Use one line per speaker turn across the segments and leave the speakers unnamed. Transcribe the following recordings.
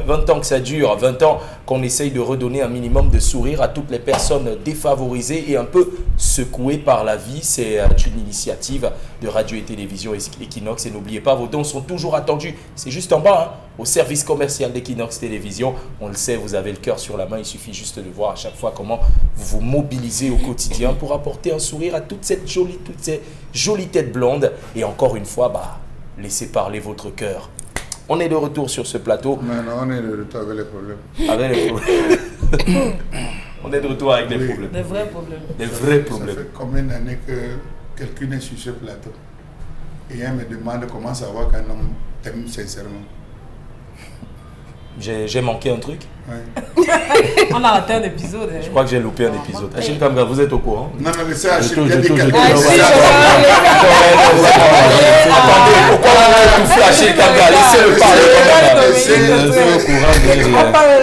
20 ans que ça dure, 20 ans qu'on essaye de redonner un minimum de sourire à toutes les personnes défavorisées et un peu secouées par la vie. C'est une initiative de Radio et Télévision Equinox. Et n'oubliez pas, vos dons sont toujours attendus. C'est juste en bas, au service commercial d'Equinox Télévision. On le sait, vous avez le cœur sur la main. Il suffit juste de voir à chaque fois comment vous vous mobilisez au quotidien pour apporter un sourire à toutes ces jolies têtes blondes. Et encore une fois, laissez parler votre cœur. On est de retour sur ce plateau.
Non, on est de retour avec les problèmes.
Avec les problèmes. On est de retour avec les problèmes.
Des vrais problèmes.
Des vrais problèmes.
Ça fait combien d'années que quelqu'un est sur ce plateau et elle me demande comment savoir qu'un homme t'aime sincèrement.
J'ai manqué un truc.
Ouais.
On a raté un épisode.
Je crois que j'ai loupé un épisode. Achille Kamga, vous êtes au courant?
Non, mais c'est Achille
Je
qui a dit
touche.
quelque
Attendez, pourquoi vous avez tout fait Achille Kamga? Laissez-le parler.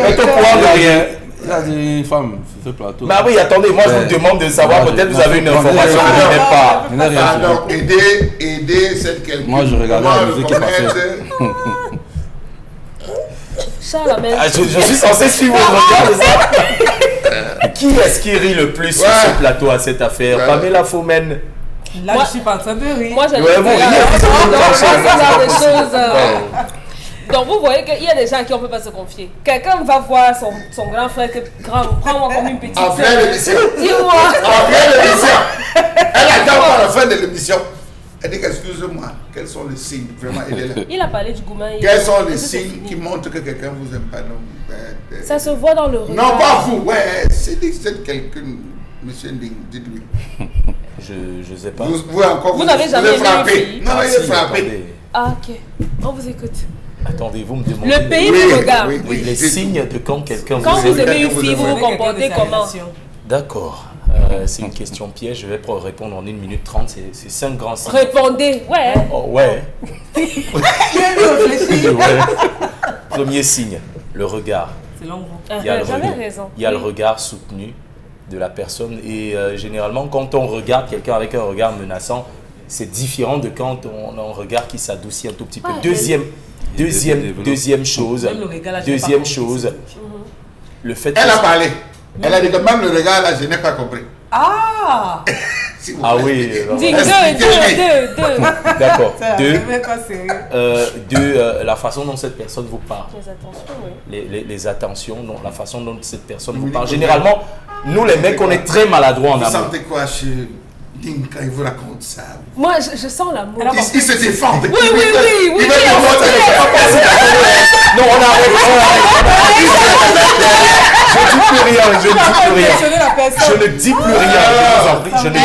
Vous êtes au courant de rien.
Il a dit une femme sur ce plateau.
Bah oui, attendez, moi je vous demande de savoir, peut-être vous avez une information que je n'ai pas.
Il n'a rien sur
Alors, aider cette quelqu'un.
Moi, je regardais la musique qui passait.
Charles, mais...
Je suis censé suivre votre regard. Qui est-ce qui rit le plus sur ce plateau à cette affaire? Pamela Fomen.
Là, je suis pas en train de rire.
Moi, j'ai
Ouais, vous riez.
des choses. Donc, vous voyez qu'il y a des gens à qui on ne peut pas se confier. Quelqu'un va voir son grand frère, prends-moi comme une petite
En
sœur.
fin d'émission.
Dis-moi.
En fin d'émission. Elle attend à la fin de l'émission. Elle dit excusez-moi, quels sont les signes? Vraiment, aidez-la.
Il a parlé du gourmand.
Quels sont les signes qui montrent que quelqu'un vous aime pas?
Ça se voit dans le regard.
Non, pas vous. Ouais, c'est quelqu'un. Monsieur Nding, dites-lui.
Je sais pas.
Vous encore.
Vous n'avez jamais aimé
frappé.
une fille?
Non, il est frappé.
Attendez.
Ah, ok. On vous écoute.
Attendez, vous me demandez.
Le pays vous regarde.
Oui,
Les signes de quand quelqu'un
Quand
vous
vous
aime.
aimez une fille, vous vous comportez comment?
D'accord. C'est une question piège. Je vais répondre en 1 minute 30. C'est 5 grands signes.
Répondez. Ouais.
Oh, ouais. Ouais. Premier signe, le regard.
C'est long.
Il y a le
J'avais
regard.
raison.
Il y a le
Oui.
regard soutenu de la personne. Et généralement, quand on regarde quelqu'un avec un regard menaçant, c'est différent de quand on a un regard qui s'adoucit un tout petit peu.
Ouais,
Deuxième chose.
Même le regard, là, j'ai pas
Deuxième
compris.
chose. Le fait
Elle
que-
a parlé. Elle a dit que même le regard là, je n'ai pas compris.
Ah!
S'il vous
Ah
plaît.
oui.
Dis
Expliquez-lui.
deux.
D'accord. Deux,
Pas sérieux.
la façon dont cette personne vous parle.
Les attentions, oui.
Les attentions, non, la façon dont cette personne vous parle. Généralement, nous les mecs, on est très maladroits en
Vous
amour.
sentez quoi chez Ding quand il vous raconte ça?
Moi, je sens l'amour.
Il se défend.
Oui, oui, oui, oui.
Il veut te montrer.
Non, on arrête. Je dis plus rien, je ne dis plus rien. Je ne dis plus rien, je vous en prie, je ne dis.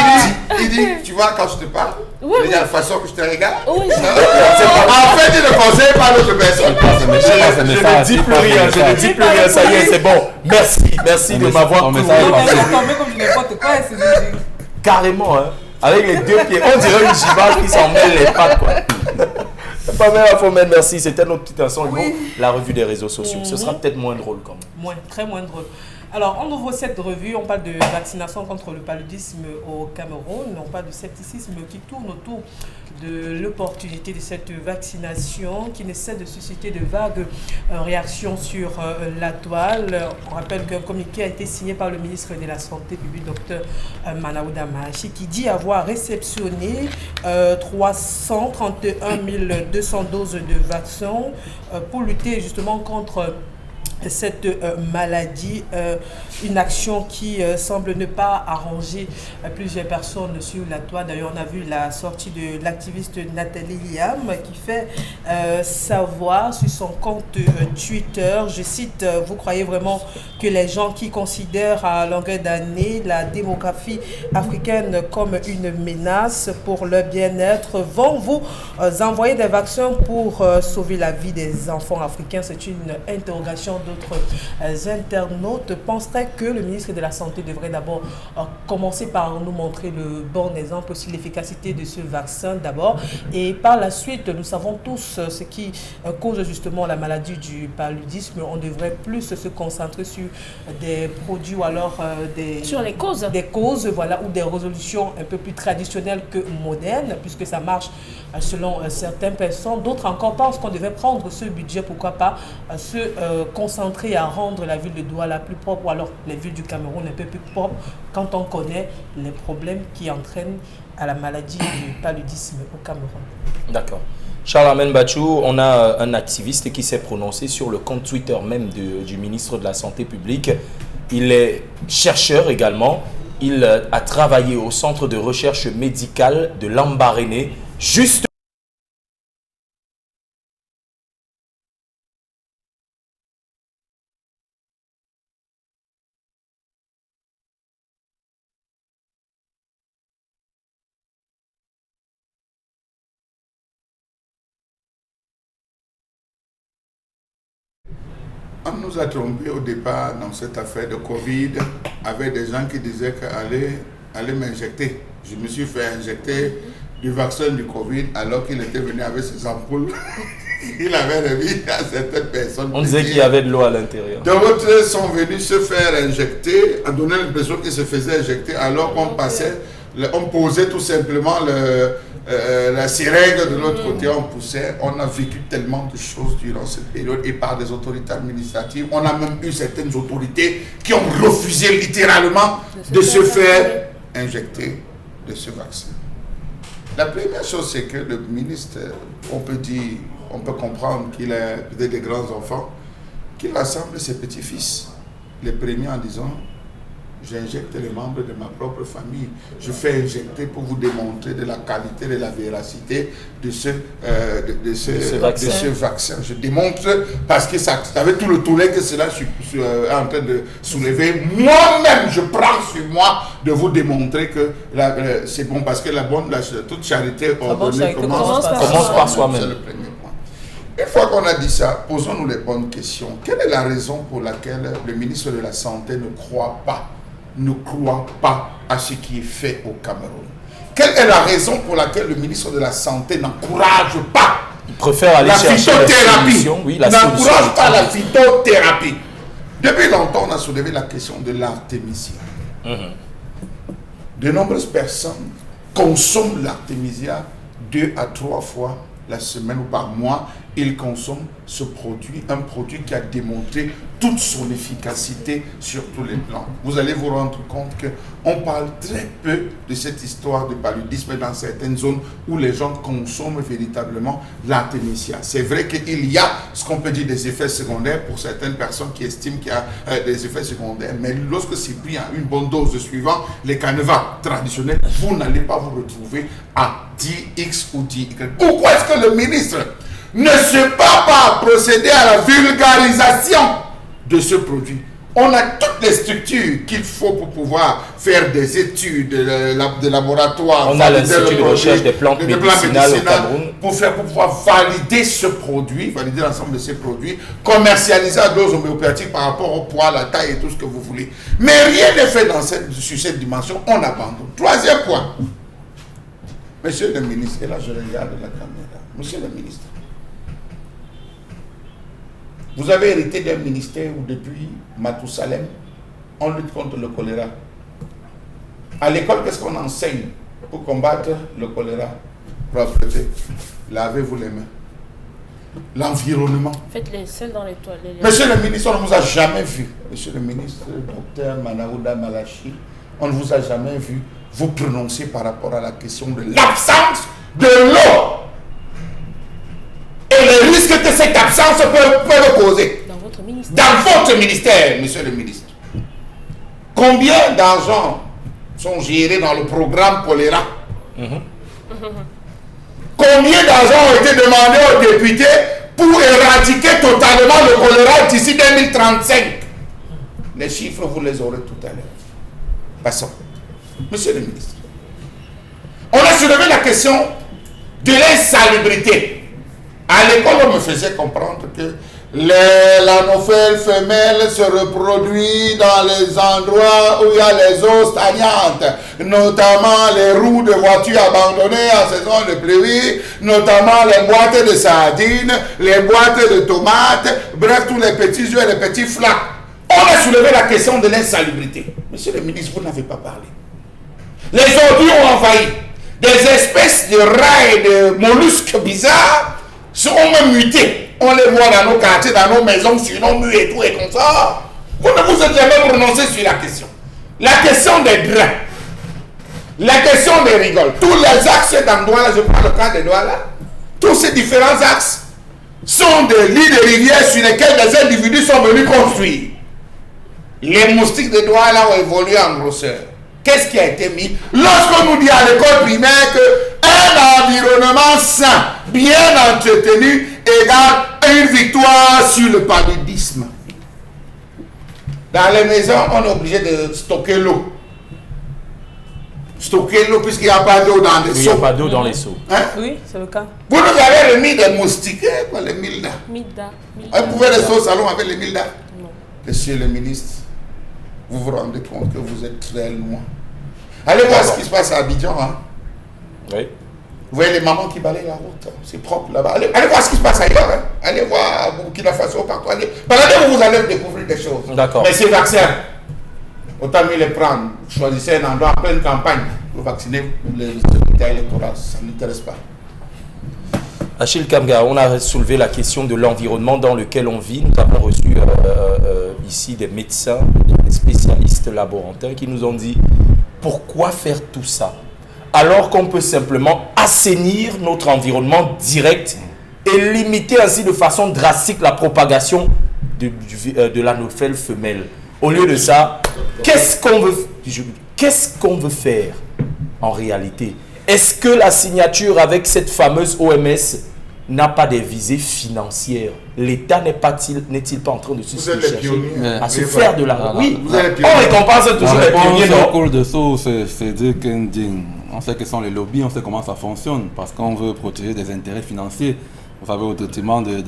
Il dit, tu vois, quand je te parle,
Oui,
il y a la façon que je te regarde.
Oui.
En fait, il ne conseille pas l'autre personne.
Je ne dis plus rien, je ne dis plus rien, ça y est, c'est bon. Merci de m'avoir
mais
cloué.
ça va
Elle
passer.
est tombée comme n'importe quoi. Elle s'est dit,
Carrément, hein. Avec les deux pieds, on dirait une gibale qui s'en mêle les pattes, quoi. Pamela Fomen, merci. C'était notre petit instant. La revue des réseaux sociaux. Ce sera peut-être moins drôle quand même.
Très moins drôle. Alors, on ouvre cette revue, on parle de vaccination contre le paludisme au Cameroun. On parle de scepticisme qui tourne autour de l'opportunité de cette vaccination qui ne cesse de susciter de vagues réactions sur la toile. On rappelle qu'un communiqué a été signé par le ministre de la Santé publique, Dr Manaouda Mahachi, qui dit avoir réceptionné 331 200 doses de vaccins pour lutter justement contre cette maladie, une action qui semble ne pas arranger plusieurs personnes sur la toile. D'ailleurs, on a vu la sortie de l'activiste Nathalie Liam qui fait savoir sur son compte Twitter, je cite, vous croyez vraiment que les gens qui considèrent à longueur d'année la démographie africaine comme une menace pour leur bien-être vont vous envoyer des vaccins pour sauver la vie des enfants africains? C'est une interrogation d'autres internautes penseraient que le ministre de la Santé devrait d'abord commencer par nous montrer le bon exemple, aussi l'efficacité de ce vaccin d'abord. Et par la suite, nous savons tous ce qui cause justement la maladie du paludisme. On devrait plus se concentrer sur des produits ou alors
sur les causes.
Des causes, voilà, ou des résolutions un peu plus traditionnelles que modernes, puisque ça marche selon certaines personnes. D'autres encore pensent qu'on devait prendre ce budget, pourquoi pas se concentrer à rendre la ville de Douala plus propre, ou alors les villes du Cameroun un peu plus propres, quand on connaît les problèmes qui entraînent à la maladie du paludisme au Cameroun. D'accord.
Charles Bachou, on a un activiste qui s'est prononcé sur le compte Twitter même du ministre de la Santé publique. Il est chercheur également. Il a travaillé au centre de recherche médicale de Lambaréné, juste
On nous a trompés au départ dans cette affaire de Covid avec des gens qui disaient qu'aller m'injecter. Je me suis fait injecter du vaccin du Covid alors qu'il était venu avec ses ampoules. Il avait remis à certaines personnes.
On disait qu'il y avait de l'eau à l'intérieur.
D'autres sont venus se faire injecter, à donner l'impression qu'ils se faisaient injecter alors qu'on passait, on posait tout simplement la seringue de l'autre côté, on poussait. On a vécu tellement de choses durant cette période et par des autorités administratives. On a même eu certaines autorités qui ont refusé littéralement de se faire injecter de ce vaccin. La première chose, c'est que le ministre, on peut comprendre qu'il a peut-être des grands enfants, qu'il rassemble ses petits-fils, les premiers en disant: j'injecte les membres de ma propre famille. Je fais injecter pour vous démontrer de la qualité, de la véracité de ce vaccin. Je démontre parce que ça avait tout le tollé que cela est en train de soulever. Moi-même, je prends sur moi de vous démontrer que c'est bon parce que toute charité ordonnée commence par soi-même. C'est le premier point. Une fois qu'on a dit ça, posons-nous les bonnes questions. Quelle est la raison pour laquelle le ministre de la Santé ne croit pas à ce qui est fait au Cameroun? Quelle est la raison pour laquelle le ministre de la Santé n'encourage pas la phytothérapie? N'encourage pas la phytothérapie. Depuis longtemps, on a soulevé la question de l'artémisia. De nombreuses personnes consomment l'artémisia 2 à 3 fois la semaine ou par mois. Ils consomment ce produit, un produit qui a démontré toute son efficacité sur tous les plans. Vous allez vous rendre compte qu'on parle très peu de cette histoire de paludisme dans certaines zones où les gens consomment véritablement l'artémisia. C'est vrai qu'il y a ce qu'on peut dire des effets secondaires pour certaines personnes qui estiment qu'il y a des effets secondaires, mais lorsque c'est pris à une bonne dose suivant les canevas traditionnels, vous n'allez pas vous retrouver à 10x ou 10y. Pourquoi est-ce que le ministre ne se bat pas à procéder à la vulgarisation de ce produit? On a toutes les structures qu'il faut pour pouvoir faire des études de laboratoire.
On a l'Institut de recherche des plantes médicinales au Cameroun.
Pour pouvoir valider ce produit, valider l'ensemble de ces produits, commercialiser à dose homéopathique par rapport au poids, la taille et tout ce que vous voulez. Mais rien n'est fait sur cette dimension, on abandonne. Troisième point. Monsieur le ministre, et là je regarde la caméra. Monsieur le ministre, vous avez hérité d'un ministère où depuis Matousalem, on lutte contre le choléra. À l'école, qu'est-ce qu'on enseigne pour combattre le choléra? Propreté. Lavez-vous les mains. L'environnement.
Faites les sels dans les toilettes.
Monsieur le ministre, on ne vous a jamais vu. Monsieur le ministre, docteur Manaouda Malachi, on ne vous a jamais vu vous prononcer par rapport à la question de l'absence de l'eau. Et les risques que cette absence peut causer.
Dans votre ministère.
Dans votre ministère, monsieur le ministre. Combien d'argent sont gérés dans le programme choléra? Combien d'argent ont été demandés aux députés pour éradiquer totalement le choléra d'ici 2035? Les chiffres, vous les aurez tout à l'heure. Passons. Monsieur le ministre, on a soulevé la question de l'insalubrité. À l'école, on me faisait comprendre que l'anophèle femelle se reproduit dans les endroits où il y a les eaux stagnantes, notamment les roues de voitures abandonnées en saison de pluie, notamment les boîtes de sardines, les boîtes de tomates, bref, tous les petits œufs et les petits flacs. On a soulevé la question de l'insalubrité. Monsieur le ministre, vous n'avez pas parlé. Les ordures ont envahi. Des espèces de rats et de mollusques bizarres seront même mutés. On les voit dans nos quartiers, dans nos maisons, sur nos murs et tout et comme ça. Vous ne vous êtes jamais prononcé sur la question. La question des drains. La question des rigoles. Tous les axes dans Douala, je prends le cas de Douala, tous ces différents axes sont des lits de rivières sur lesquels des individus sont venus construire. Les moustiques de Douala ont évolué en grosseur. Qu'est-ce qui a été mis? Lorsqu'on nous dit à l'école primaire qu'un environnement sain, bien entretenu, égale une victoire sur le paludisme. Dans les maisons, on est obligé de stocker l'eau. Stocker l'eau puisqu'il n'y a pas d'eau dans les seaux.
Il n'y a pas d'eau dans les seaux.
Hein?
Oui, c'est le cas.
Vous nous avez remis des moustiques, quoi, les mildas.
Milda.
Vous pouvez rester au salon avec les mildas. Monsieur le ministre, vous vous rendez compte que vous êtes très loin. Allez voir ce qui se passe à Abidjan. Hein?
Oui.
Vous voyez les mamans qui balayent la route. C'est propre là-bas. Allez voir ce qui se passe ailleurs. Hein? Allez voir à Burkina Faso, partout. Baladez-vous, vous allez découvrir des choses.
D'accord.
Mais ces vaccins, autant mieux les prendre. Choisissez un endroit en pleine campagne pour vacciner les résultats électoraux. Ça ne m'intéresse pas.
Achille Kamga, on a soulevé la question de l'environnement dans lequel on vit. Nous avons reçu ici des médecins, des spécialistes laborantins qui nous ont dit pourquoi faire tout ça alors qu'on peut simplement assainir notre environnement direct et limiter ainsi de façon drastique la propagation de l'anophèle femelle. Au lieu de ça, qu'est-ce qu'on veut faire en réalité? Est-ce que la signature avec cette fameuse OMS n'a pas des visées financières? L'État n'est-il pas en train de se chercher à se faire de l'argent? Oui, on récompense toujours les pionniers.
La réponse de Sow, c'est dire on sait quels sont les lobbies, on sait comment ça fonctionne, parce qu'on veut protéger des intérêts financiers. Vous savez, au détriment de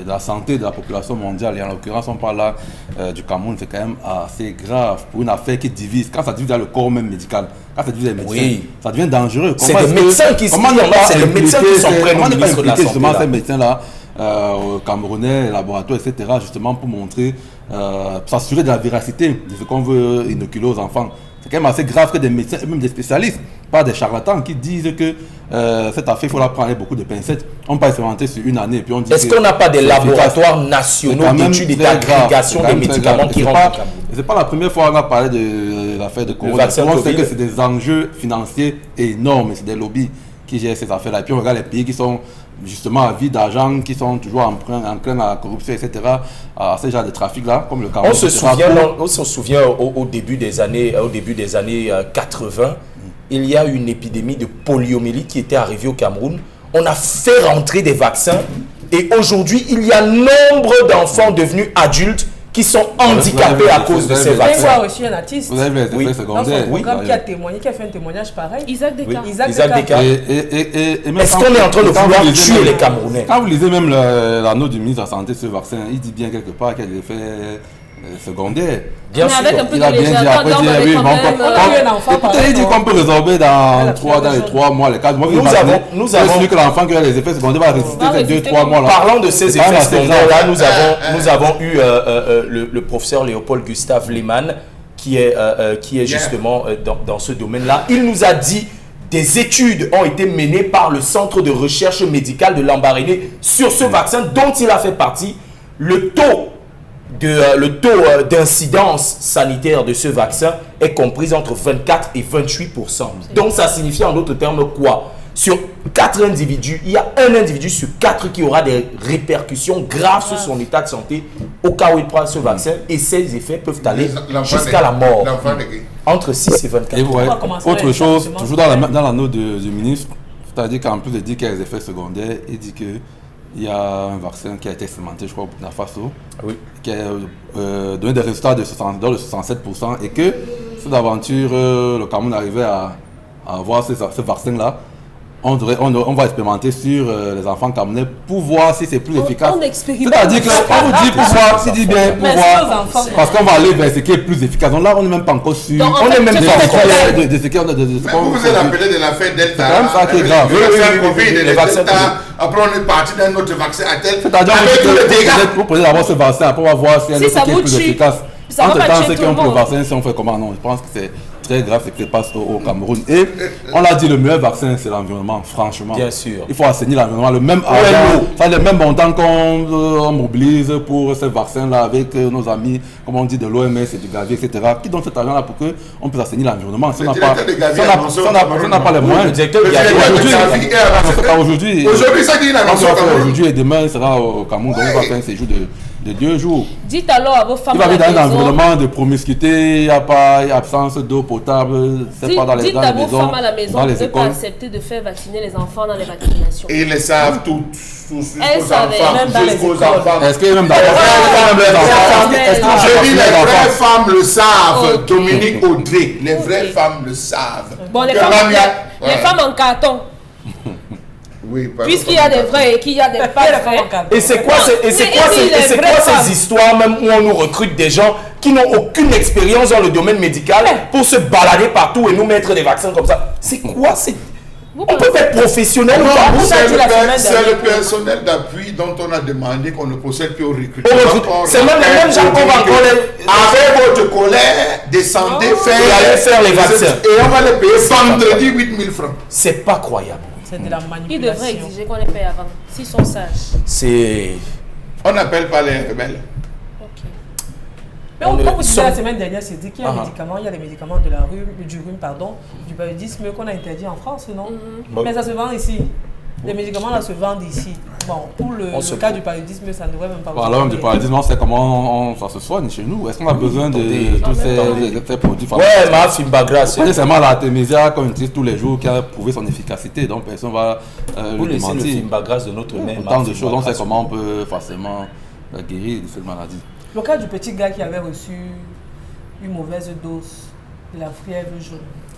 la santé de la population mondiale, et en l'occurrence, on parle là du Cameroun, c'est quand même assez grave pour une affaire qui divise. Quand ça divise dans le corps même médical, quand ça divise les médecins,
oui,
ça devient dangereux.
C'est des médecins qui sont prêts au ministre de la Santé.
Justement, ces médecins-là, camerounais, les laboratoires, etc., justement pour montrer, pour s'assurer de la véracité de ce qu'on veut inoculer aux enfants. C'est quand même assez grave que des médecins, et même des spécialistes, pas des charlatans qui disent que cette affaire, il faut la prendre avec beaucoup de pincettes. On ne peut pas expérimenter sur une année. Puis on dit
est-ce qu'on n'a pas des laboratoires nationaux d'études et d'agrégation des médicaments qui rentrent?
Ce n'est pas la première fois qu'on a parlé de l'affaire de Corona. On sait que c'est des enjeux financiers énormes, c'est des lobbies qui gèrent ces affaires-là. Et puis on regarde les pays qui sont justement à vie d'argent, qui sont toujours enclins à la corruption, etc., à ce genre de trafic-là, comme le Cameroun.
On se souvient au début des années 80, il y a eu une épidémie de poliomyélite qui était arrivée au Cameroun. On a fait rentrer des vaccins et aujourd'hui, il y a nombre d'enfants devenus adultes qui sont handicapés à cause de ces vaccins.
Vous avez reçu un artiste.
Vous avez les effets secondaires.
Oui, qui a témoigné, qui a fait un témoignage pareil.
Isaac Descartes.
Isaac Descartes.
Est-ce
qu'on est en train de vouloir tuer les Camerounais?
Quand vous lisez même la note du ministre de la Santé sur ce vaccin, il dit bien quelque part qu'il y a des effets secondaire.
Bien sûr. Avec un peu
il a
de
bien dit après il dit qu'on peut résorber dans les 3 mois, les 4 mois. Nous avons celui que l'enfant qui a les effets secondaires va résister ces 2-3 mois là.
Parlant de ces effets secondaires là, nous avons eu le professeur Léopold Gustave Lehmann qui est justement dans ce domaine là. Il nous a dit des études ont été menées par le Centre de recherche médicale de Lambaréné sur ce vaccin dont il a fait partie. Le taux d'incidence sanitaire de ce vaccin est compris entre 24 et 28%. Donc ça signifie en d'autres termes quoi? Sur 4 individus, il y a un individu sur 4 qui aura des répercussions graves sur son état de santé au cas où il prend ce vaccin et ces effets peuvent aller jusqu'à la mort. Entre 6 et 24.
Et vous voyez, autre chose, toujours dans la note du ministre, c'est-à-dire qu'en plus de dire qu'il y a des effets secondaires, il dit que il y a un vaccin qui a été expérimenté, je crois, au Burkina Faso, qui a donné des résultats de 67% et que cette aventure, le Cameroun arrivait à avoir ce vaccin-là on va expérimenter sur les enfants camerounais pour voir si c'est plus efficace.
On expérimente.
C'est-à-dire qu'on vous dit pour voir, si dit bien pour
Mais
voir,
aux enfants.
parce qu'on va aller vers ce qui est plus efficace. Donc là, on n'est même pas encore sûr.
Donc, en
On
fait,
est même
c'est
pas
pas
sûr
vrai.
de ce qu'on a.
Mais vous vous êtes appelé de l'affaire Delta.
C'est quand même ça qui est grave.
Le vaccin
oui,
Covid et
les
le
vaccins
Delta.
Covid.
Après, on est parti d'un autre vaccin à tel.
C'est-à-dire
Avec tous les dégâts.
vous prenez d'abord ce vaccin, après on va voir si
Si
un
ça
autre qui est
vous
plus
tue,
efficace.
ça va
Entre
pas
temps,
tuer
ceux
tout
qui ont
le
pris le
monde.
vaccin, si on fait comment? Non, je pense que c'est très grave ce qui se passe au Cameroun. Et on l'a dit, le meilleur vaccin, c'est l'environnement, franchement.
Bien sûr.
Il faut assainir l'environnement. Le même argent, ça, le même montant qu'on mobilise pour ces vaccins-là avec nos amis, comme on dit, de l'OMS et du Gavi, etc. Qui donne cet argent-là pour qu'on puisse assainir l'environnement? Si on n'a pas,
directeur de Gavi
si on n'a-
a annoncé
si on
au
n'a-
Cameroun,
si on n'a pas les
Le
moyens.
directeur
Le
Gavi
directeur
a
de
annoncé-
Gavi Aujourd'hui, ça dit il a annoncé au Cameroun.
Aujourd'hui et demain, il sera au Cameroun, donc il va faire un séjour de 2 jours.
Dites alors à vos femmes
Il va
à
vivre
la
dans un
maison.
environnement de promiscuité, il n'y a pas absence d'eau potable, c'est pas dans les
Dites
dans
à
les
vos
maisons,
femmes à la maison
dans
de
les
ne pas
écoles.
accepter de faire vacciner les enfants dans les vaccinations.
Et ils le savent tous jusqu'aux
Elles savaient,
enfants.
même dans les
Jusqu'aux
écoles.
enfants.
Est-ce qu'il y a même dans les enfants?
Je dis les vraies femmes le savent,
Ok.
Dominique Audrey, les vraies
Ok.
femmes le savent.
Bon, les
Que
femmes,
même,
les
ouais.
femmes en carton.
Oui, pardon.
Puisqu'il y a des vrais et qu'il y a des pas vrais.
Et c'est quoi, ces histoires même où on nous recrute des gens qui n'ont aucune expérience dans le domaine médical pour se balader partout et nous mettre des vaccins comme ça? C'est quoi? On peut être professionnel ou
Non,
pas?
ça dit la semaine
c'est
dernière.
le personnel d'appui dont on a demandé qu'on ne procède plus au recrutement.
On recrute. C'est même les mêmes gens qu'on va encore
Avec votre colère, descendez faire,
Et allez faire les vaccins.
Et on va les payer vendredi 8 000 francs.
C'est pas croyable.
C'est de la
Ils devraient
manipulation.
exiger qu'on les paye avant, s'ils sont sages.
C'est...
On n'appelle pas les rebelles.
Ok.
Mais on,
On
comme
est-
vous disiez la semaine dernière, c'est dit qu'il y a
Ah.
il y a des médicaments de la rhume, du paludisme qu'on a interdit en France, non?
Bon.
Mais ça se vend ici. Les médicaments là se vendent ici. Bon, pour le
On se
cas
fout.
du paludisme, ça ne devrait même pas.
Parlant du paludisme, on sait comment ça se soigne chez nous. Est-ce qu'on a besoin de
attendez,
tous
attendez.
ces produits
Ouais, ma Fimbagra,
C'est
c'est...
seulement l'artémisia qu'on utilise tous les jours qui a prouvé son efficacité. Donc personne va
Vous
le
laissez le
démentir.
Fimbagras de notre mère.
Autant de choses, on sait comment on peut facilement guérir de cette maladie.
Le cas du petit gars qui avait reçu une mauvaise dose de la fièvre jaune,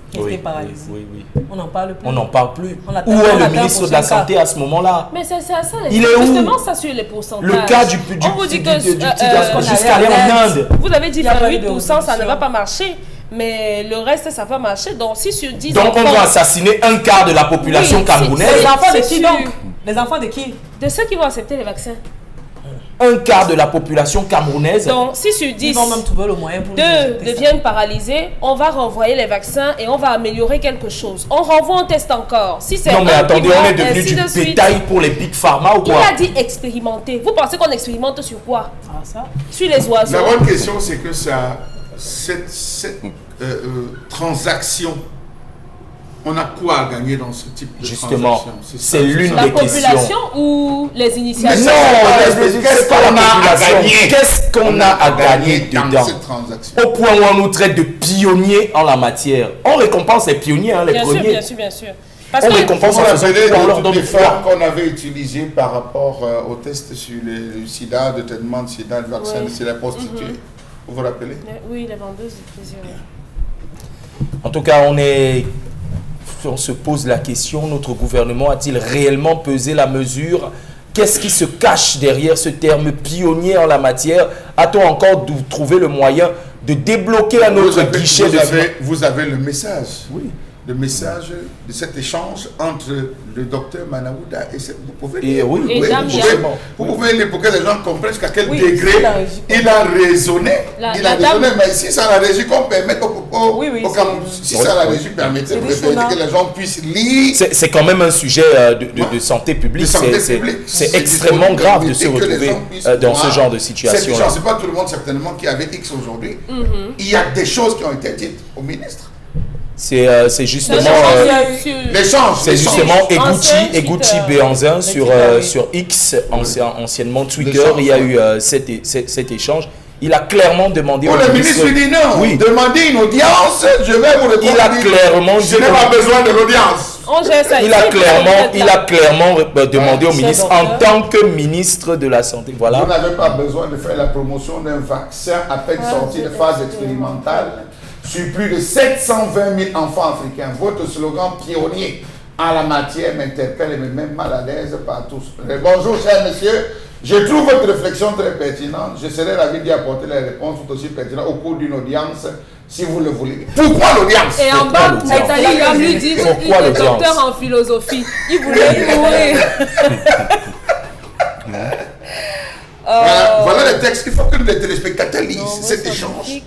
qui
Oui,
était paralysé.
oui.
On n'en parle plus.
On n'en parle plus.
On attend-
Où
on
est le
attend
ministre
pour
de la
5 ans.
Santé à ce moment-là?
Mais c'est à ça, les
Il est où?
justement, ça sur les pourcentages.
Le cas du
On vous dit que
petit gars
qu'on
jusqu'à
allait
aller
en
en
Inde.
Inde.
vous avez dit
Il y a pas eu de
28%, ça ne
résolution.
va pas marcher. Mais le reste, ça va marcher. Donc, si sur 10
Donc on
enfants-
doit assassiner un quart de la population
Oui,
camerounaise.
Les enfants de
c'est
qui
sûr.
donc? Les enfants de qui?
de ceux qui vont accepter les vaccins.
Un quart de la population camerounaise.
Donc, si sur 10,
Ils vont même trouver le moyen pour
2
nous injecter ça.
deviennent paralysés, on va renvoyer les vaccins et on va améliorer quelque chose. On renvoie, on teste encore. Si c'est
Non mais
un qui
attendez,
va,
on est devenu
ainsi
du
de suite.
bétail pour les big pharma ou
Qui
quoi?
a dit expérimenter? Vous pensez qu'on expérimente sur quoi?
Ah, ça.
Sur les oiseaux?
La bonne question, c'est que cette transaction, on a quoi à gagner dans ce type de
Justement,
transaction?
c'est
ça,
l'une
La
des questions.
population ou les
Non,
initiations?
Qu'est-ce qu'on a à gagner?
Qu'est-ce qu'on a à gagner
dans
dedans?
cette transaction?
Au point où on nous traite de pionniers en la matière. On récompense les pionniers, hein, les
Bien sûr,
premiers.
bien sûr, bien sûr. Parce
On
que
récompense
Vous
en
vous
faisant
rappelez
quoi? On leur
de
donne
toutes les
du fort.
fois qu'on avait utilisé par rapport au test sur le sida, de traitement de sida, le vaccin
Oui.
de sida prostituée. Vous vous rappelez?
oui, les vendeuses de plaisir. oui.
En tout cas, on se pose la question, notre gouvernement a-t-il réellement pesé la mesure? Qu'est-ce qui se cache derrière ce terme pionnier en la matière? A-t-on encore trouvé le moyen de débloquer un autre guichet de
vous avez le message.
Oui.
Le message de cet échange entre le docteur Manaouda et vous pouvez
Et
lire.
oui,
Et Dame
vous pouvez lire pour que les gens comprennent jusqu'à quel
Oui,
degré
il a réagi.
il a raisonné.
La
il a
dame-
raisonné, mais si ça la régie qu'on permet
Oui, oui,
au Cameroun, si ça la régie permettait
c'est
de
dissonant.
que les gens puissent lire.
C'est quand même un sujet de santé publique.
De santé
C'est-
publique.
C'est extrêmement grave de se
Que les
retrouver
gens puissent
dans ce
voir
genre de
cette
situation.
chose. C'est pas tout le monde certainement qui avait X aujourd'hui. Il y a des choses qui ont été dites au ministre.
C'est justement...
L'échange.
C'est justement
Ancien
Eguchi
Twitter.
Béanzin sur,
Twitter, oui.
sur X, anciennement Twitter.
L'échange,
Il y a eu cet échange. Il a clairement demandé
Oh,
au
le ministre lui dit non.
Oui.
Demandez une audience, je vais vous répondre.
Il a clairement
Je
dit
n'ai
non.
pas besoin de l'audience.
On gère ça
Il a
ici,
clairement demandé au
Cher
ministre
docteur.
en tant que ministre de la Santé.
Vous
Voilà.
n'avez pas besoin de faire la promotion d'un vaccin à peine sorti de phase expérimentale sur plus de 720 000 enfants africains. Votre slogan pionnier en la matière m'interpelle et me met mal à l'aise par tous. Bonjour, cher monsieur. Je trouve votre réflexion très pertinente. Je serai ravi d'y apporter les réponses tout aussi pertinentes au cours d'une audience, si vous le voulez. Pourquoi l'audience?
Et en bas, Nathalie lui dit qu'il est docteur en philosophie. Il voulait mourir.
Voilà le texte. Il faut que les téléspectateurs lisent cet échange.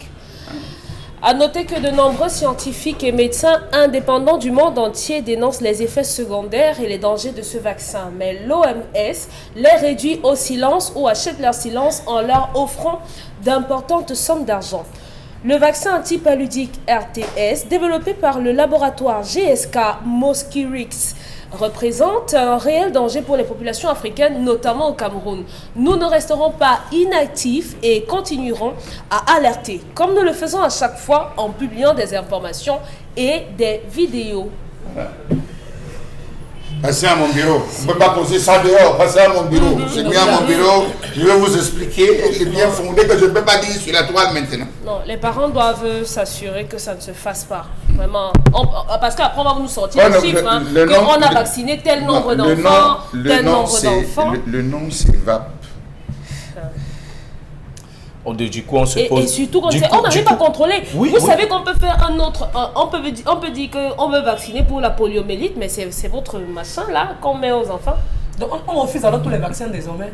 À noter que de nombreux scientifiques et médecins indépendants du monde entier dénoncent les effets secondaires et les dangers de ce vaccin. Mais l'OMS les réduit au silence ou achète leur silence en leur offrant d'importantes sommes d'argent. Le vaccin antipaludique RTS, développé par le laboratoire GSK Mosquirix, représente un réel danger pour les populations africaines, notamment au Cameroun. Nous ne resterons pas inactifs et continuerons à alerter, comme nous le faisons à chaque fois en publiant des informations et des vidéos.
Passez à mon bureau. On ne peut pas poser ça dehors. Passez à mon bureau. C'est bien à mon bureau. Je vais vous expliquer les bien fondés que je ne peux pas dire sur la toile maintenant.
Non, les parents doivent s'assurer que ça ne se fasse pas. Vraiment. Parce qu'après, on va nous sortir les chiffres. Qu'on a vacciné tel nombre d'enfants, tel nombre d'enfants.
Le nom, c'est VAP.
Du coup, on se pose...
Et surtout, on n'arrive pas à contrôler. Vous savez qu'on peut faire un autre... On peut dire qu'on veut vacciner pour la poliomyélite, mais c'est votre machin là qu'on met aux enfants.
Donc on refuse alors tous les vaccins désormais.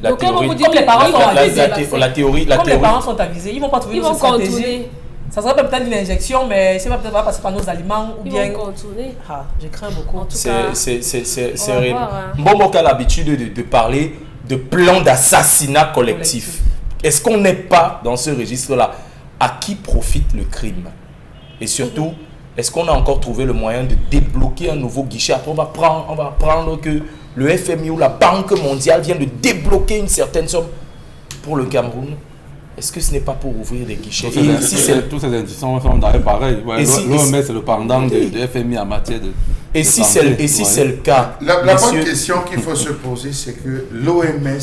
La théorie,
comme les parents sont avisés,
la théorie,
les parents sont avisés, ils vont pas trouver une stratégie. Ça serait peut-être une injection, mais c'est peut-être pas passer par nos aliments ou bien.
Ils vont contourner.
Ah, je crains beaucoup. En tout
c'est réel. Bon, a l'habitude de parler de plan d'assassinat collectif. Est-ce qu'on n'est pas dans ce registre-là? À qui profite le crime? Et surtout, est-ce qu'on a encore trouvé le moyen de débloquer un nouveau guichet? Après, on va prendre que le FMI ou la Banque mondiale vient de débloquer une certaine somme pour le Cameroun. Est-ce que ce n'est pas pour ouvrir des guichets?
Tous ces institutions sont pareil. L'OMS, c'est le pendant de FMI en matière de...
Et si c'est le cas?
La bonne question qu'il faut se poser, c'est que l'OMS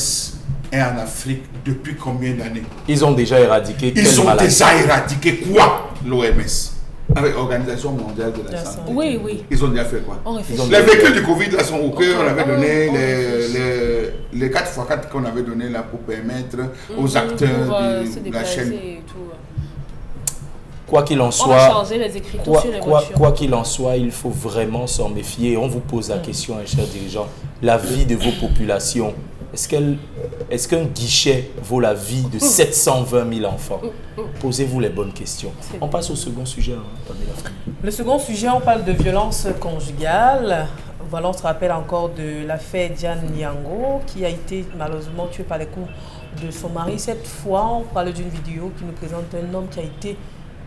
est en Afrique depuis combien d'années?
Ils ont déjà éradiqué
Ils ont déjà éradiqué quoi, l'OMS? Avec l'Organisation mondiale de la santé.
Oui.
Ils ont déjà fait quoi? Les véhicules du Covid là sont OK, on avait donné les 4x4 qu'on avait donné là pour permettre aux acteurs de la chaîne.
Quoi qu'il en soit,
on a changé les écritures sur les voitures.
Quoi qu'il en soit, il faut vraiment s'en méfier. On vous pose la question, cher dirigeant, la vie de vos populations, est-ce qu'un guichet vaut la vie de 720 000 enfants? Posez-vous les bonnes questions. On passe au second sujet.
Le second sujet, on parle de violence conjugale. Voilà, on se rappelle encore de l'affaire Diane Niango qui a été malheureusement tuée par les coups de son mari. Cette fois, on parle d'une vidéo qui nous présente un homme qui a été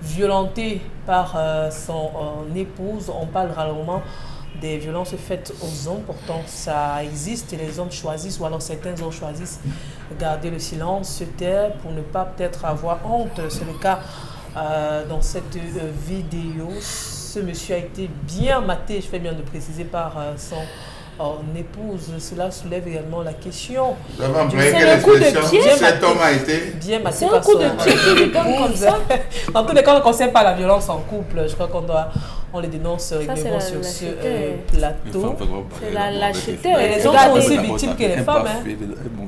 violenté par son épouse. On parle rarement des violences faites aux hommes, pourtant ça existe et les hommes choisissent, ou alors certains hommes choisissent de garder le silence, se taire pour ne pas peut-être avoir honte. C'est le cas dans cette vidéo. Ce monsieur a été bien maté, je fais bien de préciser, par son épouse. Cela soulève également la question.
C'est un coup de pied.
Cet homme a été
bien maté.
C'est un coup de pied qui lui donne comme ça.
Dans tous les cas, on ne concerne pas la violence en couple. Je crois on les dénonce régulièrement sur ce plateau.
C'est la lâcheté.
Et les hommes sont aussi victimes que les femmes.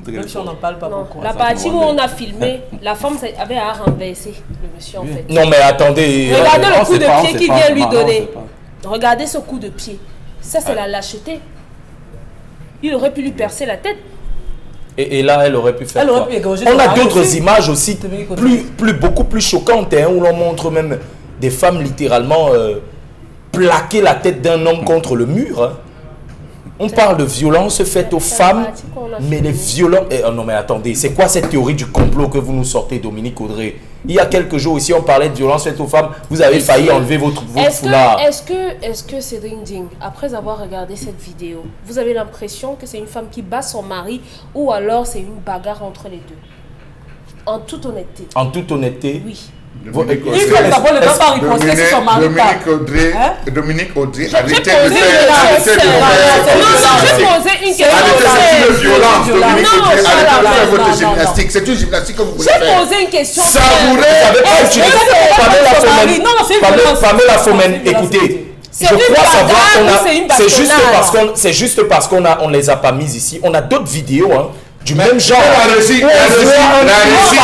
Même si on n'en parle pas beaucoup.
La partie où on a filmé, la femme avait à renverser le monsieur en fait.
Non mais attendez.
Regardez le coup de pied qu'il vient lui donner. Regardez ce coup de pied. Ça c'est la lâcheté. Il aurait pu lui percer la tête.
Et là, elle aurait pu faire quoi? On a d'autres images aussi, beaucoup plus choquantes, où l'on montre même des femmes littéralement plaquer la tête d'un homme contre le mur. On parle de violence faite aux femmes, mais les violences... non mais attendez, c'est quoi cette théorie du complot que vous nous sortez, Dominique Audrey? Il y a quelques jours ici, on parlait de violence faite aux femmes, vous avez failli enlever votre foulard.
Est-ce que Cédric Ding, après avoir regardé cette vidéo, vous avez l'impression que c'est une femme qui bat son mari ou alors c'est une bagarre entre les deux? En toute honnêteté.
En toute honnêteté?
Oui.
Dominique Audrey, arrêtez de faire votre gymnastique. C'est une gymnastique que vous voulez faire.
J'ai posé une question.
Pamela Fomen, écoutez,
C'est une bagarre ou c'est une bastonnade?
C'est juste parce qu'on on les a pas mises ici. On a d'autres vidéos, hein, du même genre.
La régie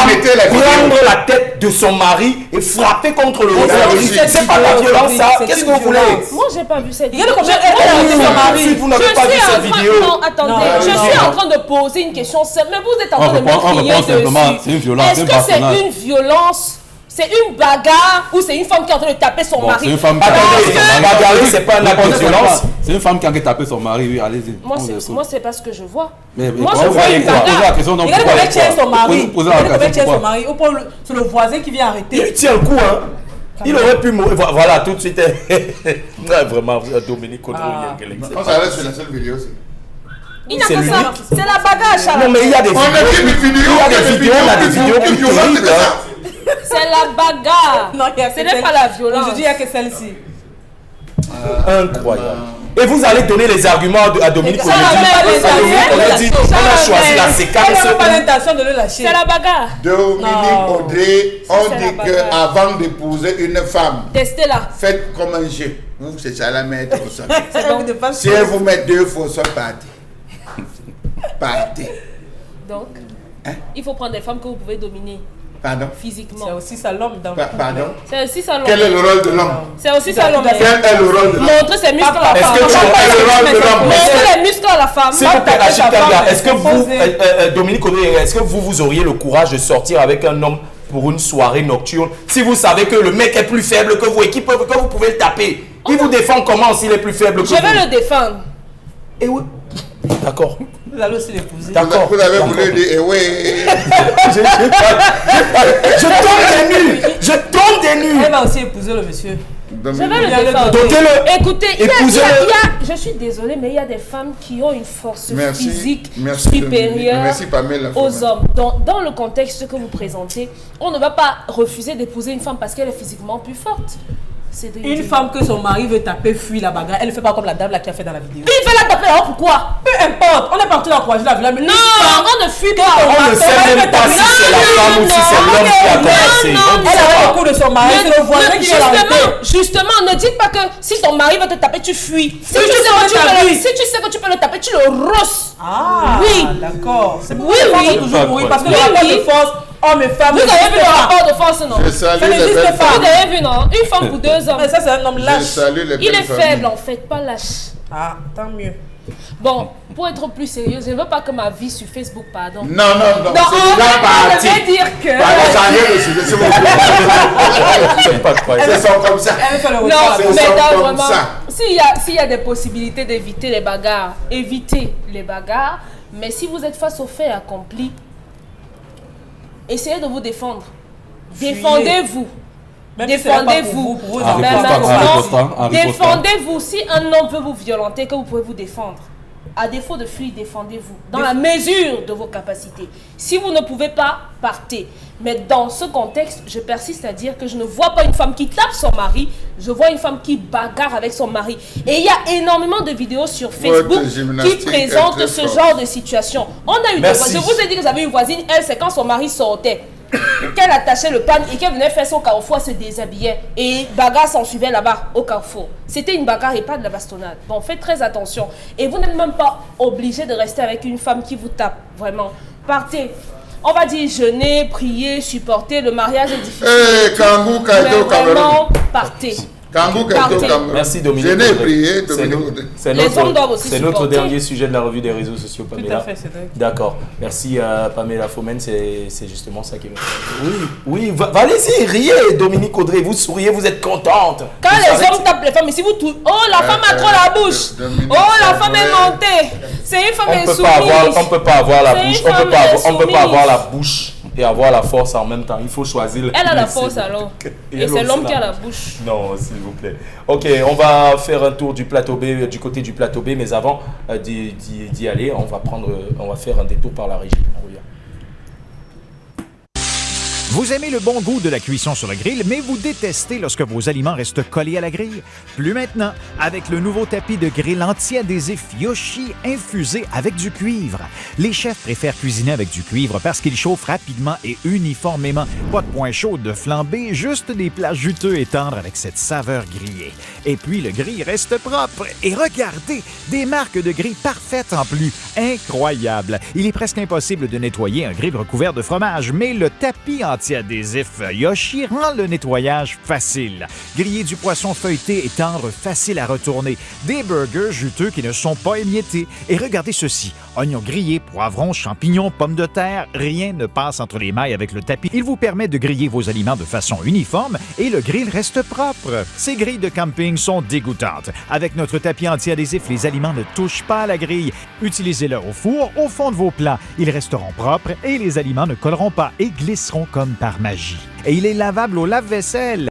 mettait la vidéo.
Prendre la tête de son mari et frapper contre le
régie.
C'est pas la violence, ça. Qu'est-ce que vous voulez?
Moi, j'ai pas vu cette vidéo.
Regarde combien elle a arrêté son mari.
Vous n'avez pas vu cette vidéo.
Non, attendez. Je suis en train de poser une question. Mais vous êtes en train de
On
me crier
répond simplement,
dessus.
c'est une violence.
Est-ce que c'est une violence? C'est une bagarre ou c'est une femme qui est en train de taper son mari?
C'est une femme qui
Bagarrer, c'est pas un acte de violence.
C'est une femme qui a tapé son mari, oui, allez-y.
Moi, c'est pas ce que je vois.
Mais
Moi,
vous
je vois
voyez
une
quoi? Posez la
bagarre.
question, donc
Regardez
pourquoi?
combien tient son mari.
Posez la
Regardez combien
question,
tient son
pourquoi?
mari. C'est le voisin qui vient
Il lui
arrêter.
tient le coup, hein. Il aurait pu mourir. Voilà, tout de suite. Ouais, vraiment, Dominique Audrey.
Quand ça reste sur la seule vidéo,
Il n'a
C'est
que
lui.
ça. C'est la bagarre, Charles.
Non, mais il y a des
on a
vidéos.
des vidéos,
Il y a des vidéos, on a des vidéos plus terribles.
C'est la bagarre.
Non, il y a
Ce
que
n'est
celle-
pas la violence.
Aujourd'hui, il n'y a que celle-ci.
Incroyable. Et vous allez donner les arguments à Dominique
Ça,
Audrey.
on a dit,
On a choisi la
Elle
séquence.
n'a pas l'intention de le lâcher.
C'est la bagarre.
Dominique
Non.
Audrey,
Ça,
on
c'est la
dit
bagarre.
qu'avant d'épouser une femme,
Testez-la.
faites comme un jeu. Vous, c'est ça la mettre au sol.
C'est donc de pas
Si elle vous met 2 faux sols, partez. Partez.
Donc,
Hein?
il faut prendre des femmes que vous pouvez dominer
Pardon?
physiquement.
C'est aussi ça l'homme dans le couple.
Pardon?
C'est aussi ça l'homme.
Quel est le rôle de l'homme?
C'est aussi ça l'homme.
Quel est le rôle de l'homme?
Montrer ses muscles à la
Est-ce
femme.
que tu
Quel est le rôle de l'homme?
Montrer les muscles à la femme.
S'il vous plaît,
taper
Rachid
ta
Kanga,
femme,
est-ce que
c'est
vous,
posé.
Dominique Audrey, est-ce que vous auriez le courage de sortir avec un homme pour une soirée nocturne si vous savez que le mec est plus faible que vous et que vous pouvez le taper? Il vous défend comment s'il est plus faible que
Je
vous?
vais le défendre.
Et oui. D'accord.
Vous allez aussi l'épouser.
D'accord.
Vous avez voulu dire, eh oui.
Je tombe des nues. Je tombe des nues.
Elle va aussi épouser le monsieur.
Je vais le défendre.
Dotez-le.
Écoutez,
Épousez-le.
je suis désolée, mais il y a des femmes qui ont une force
Merci.
physique
Merci, Dominique.
supérieure
Merci, Pamela.
aux hommes. Dans le contexte que vous présentez, on ne va pas refuser d'épouser une femme parce qu'elle est physiquement plus forte.
Une femme que son mari veut taper fuit la bagarre. Elle ne fait pas comme la dame là qui a fait dans la vidéo.
Il fait la taper là, pourquoi?
Peu importe, on est parti l'encourager la villa.
Non, on ne fuit pas.
On ne sait même pas si c'est la femme ou si c'est l'homme qui a commencé.
non,
On ne
Elle
sait
a
pas.
le coup de son mari, c'est le voisin qui vient l'arrêter.
Justement, ne dites pas que si ton mari veut te taper, tu fuis. Si tu sais que tu peux le taper, tu le rosses.
Ah,
Oui.
d'accord. C'est pour
Oui,
ça qu'on
oui.
fait toujours oui, parce que
Oui,
le rapport
oui.
de force, homme et femme.
Vous avez vu le rapport de force, non?
Je salue
Ça
les
n'existe
belles
pas.
Vous
femmes.
avez vu, non? Une femme pour 2 hommes.
Mais ça, c'est un homme
Je
lâche.
salue les belles
Il est
familles.
faible en fait, pas lâche.
Ah, tant mieux.
Bon, pour être plus sérieux, je ne veux pas que ma vie sur Facebook, pardon.
Non, non, non.
Donc,
C'est
en
déjà
fait,
parti.
je vais dire que...
Pardon, changez de sujet, s'il vous plaît.
C'est pas croyable.
C'est sont comme ça.
Elle fait le
Non,
retour.
c'est
mais
ça,
non,
comme
vraiment,
ça.
s'il y a des possibilités d'éviter les bagarres, évitez les bagarres. Mais si vous êtes face aux faits accomplis, essayez de vous défendre.
Fuyez.
Défendez-vous.
Même si c'est pas pour
Défendez-vous.
vous, pour vos
Ah,
enfants.
Mais
ripostant,
maintenant,
ripostant.
défendez-vous. Si un homme veut vous violenter, que vous pouvez vous défendre. À défaut de fuir, défendez-vous. Dans la mesure de vos capacités. Si vous ne pouvez pas, partez. Mais dans ce contexte, je persiste à dire que je ne vois pas une femme qui tape son mari. Je vois une femme qui bagarre avec son mari. Et il y a énormément de vidéos sur Facebook
Votre
qui
gymnastique
présentent
est
ce
très
genre de situation. On a eu
Merci.
je vous ai dit que j'avais une voisine, elle, c'est quand son mari sortait. Qu'elle attachait le pan et qu'elle venait faire son carrefour, elle se déshabillait. Et bagarre s'en suivait là-bas, au carrefour. C'était une bagarre et pas de la bastonnade. Donc faites très attention. Et vous n'êtes même pas obligé de rester avec une femme qui vous tape. Vraiment. Partez. On va dire jeûner, prier, supporter. Le mariage est difficile.
Eh, Kangou,
Mais
Kaito, Cameroun.
vraiment, partez.
Kangou,
Partez.
Kaito, Cameroun.
Merci Dominique.
Je n'ai
Audrey.
prié,
C'est
Dominique
nous-
Audrey.
c'est
Les
notre-
hommes doivent aussi
C'est notre
supporter.
dernier sujet de la revue des réseaux sociaux,
Tout
Pamela.
à fait, Cédric.
D'accord. Merci Pamela Fomen, c'est justement ça qui me fait. Oui, allez-y, riez Dominique Audrey, vous souriez, vous êtes contente.
Quand
Vous
les
savez
hommes tapent les femmes, ici vous tout. Oh, la femme a trop la bouche.
Dominique,
Oh, la
c'est
femme
vrai.
est montée. C'est une femme
on peut
insoumise.
pas avoir la
C'est
bouche,
une femme
on peut pas avoir
insoumise.
la bouche et avoir la force en même temps. Il faut choisir.
Elle a la
le-
force alors.
Et
Et
elle
c'est
aussi,
l'homme
là.
qui a la bouche.
Non, s'il vous plaît. Ok, on va faire un tour du plateau B, du côté du plateau B, mais avant d'y aller, on va faire un détour par la régie. On revient.
Vous aimez le bon goût de la cuisson sur le grill, mais vous détestez lorsque vos aliments restent collés à la grille? Plus maintenant, avec le nouveau tapis de grill anti-adhésif Yoshi infusé avec du cuivre. Les chefs préfèrent cuisiner avec du cuivre parce qu'il chauffe rapidement et uniformément. Pas de point chaud de flambée, juste des plats juteux et tendres avec cette saveur grillée. Et puis, le grill reste propre. Et regardez, des marques de grill parfaites en plus. Incroyable! Il est presque impossible de nettoyer un grill recouvert de fromage, mais le tapis anti-adhésif Yoshi rend le nettoyage facile. Griller du poisson feuilleté et tendre, facile à retourner. Des burgers juteux qui ne sont pas émiettés. Et regardez ceci, oignons grillés, poivrons, champignons, pommes de terre, rien ne passe entre les mailles avec le tapis. Il vous permet de griller vos aliments de façon uniforme et le grill reste propre. Ces grilles de camping sont dégoûtantes. Avec notre tapis anti-adhésif, les aliments ne touchent pas à la grille. Utilisez-le au four, au fond de vos plats. Ils resteront propres et les aliments ne colleront pas et glisseront comme par magie. Et il est lavable au lave-vaisselle.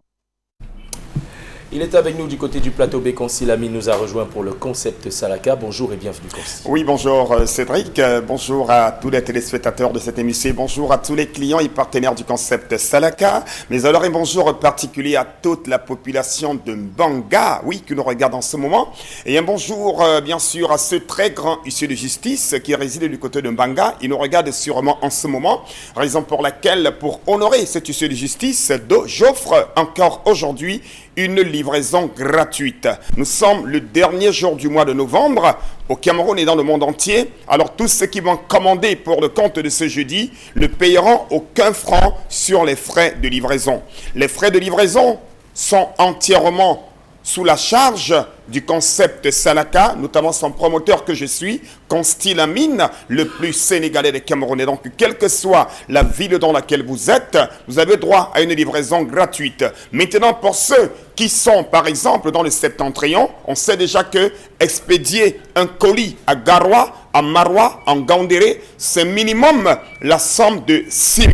Il est avec nous du côté du plateau B. Consil Lamine nous a rejoint pour le concept Salaka. Bonjour et bienvenue Consil.
Oui, bonjour Cédric, bonjour à tous les téléspectateurs de cette émission, bonjour à tous les clients et partenaires du concept Salaka, mais alors un bonjour particulier à toute la population de Mbanga, oui, qui nous regarde en ce moment, et un bonjour bien sûr à ce très grand huissier de justice qui réside du côté de Mbanga, il nous regarde sûrement en ce moment, raison pour laquelle, pour honorer cet huissier de justice, j'offre encore aujourd'hui une livraison gratuite. Nous sommes le dernier jour du mois de novembre au Cameroun et dans le monde entier. Alors tous ceux qui vont commander pour le compte de ce jeudi ne payeront aucun franc sur les frais de livraison. Les frais de livraison sont entièrement sous la charge du concept Salaka, notamment son promoteur que je suis, Consti Lamine, le plus sénégalais des Camerounais. Donc, quelle que soit la ville dans laquelle vous êtes, vous avez droit à une livraison gratuite. Maintenant, pour ceux qui sont, par exemple, dans le septentrion, on sait déjà que expédier un colis à Garoua, à Maroua, en Gandéré, c'est minimum la somme de 6 000.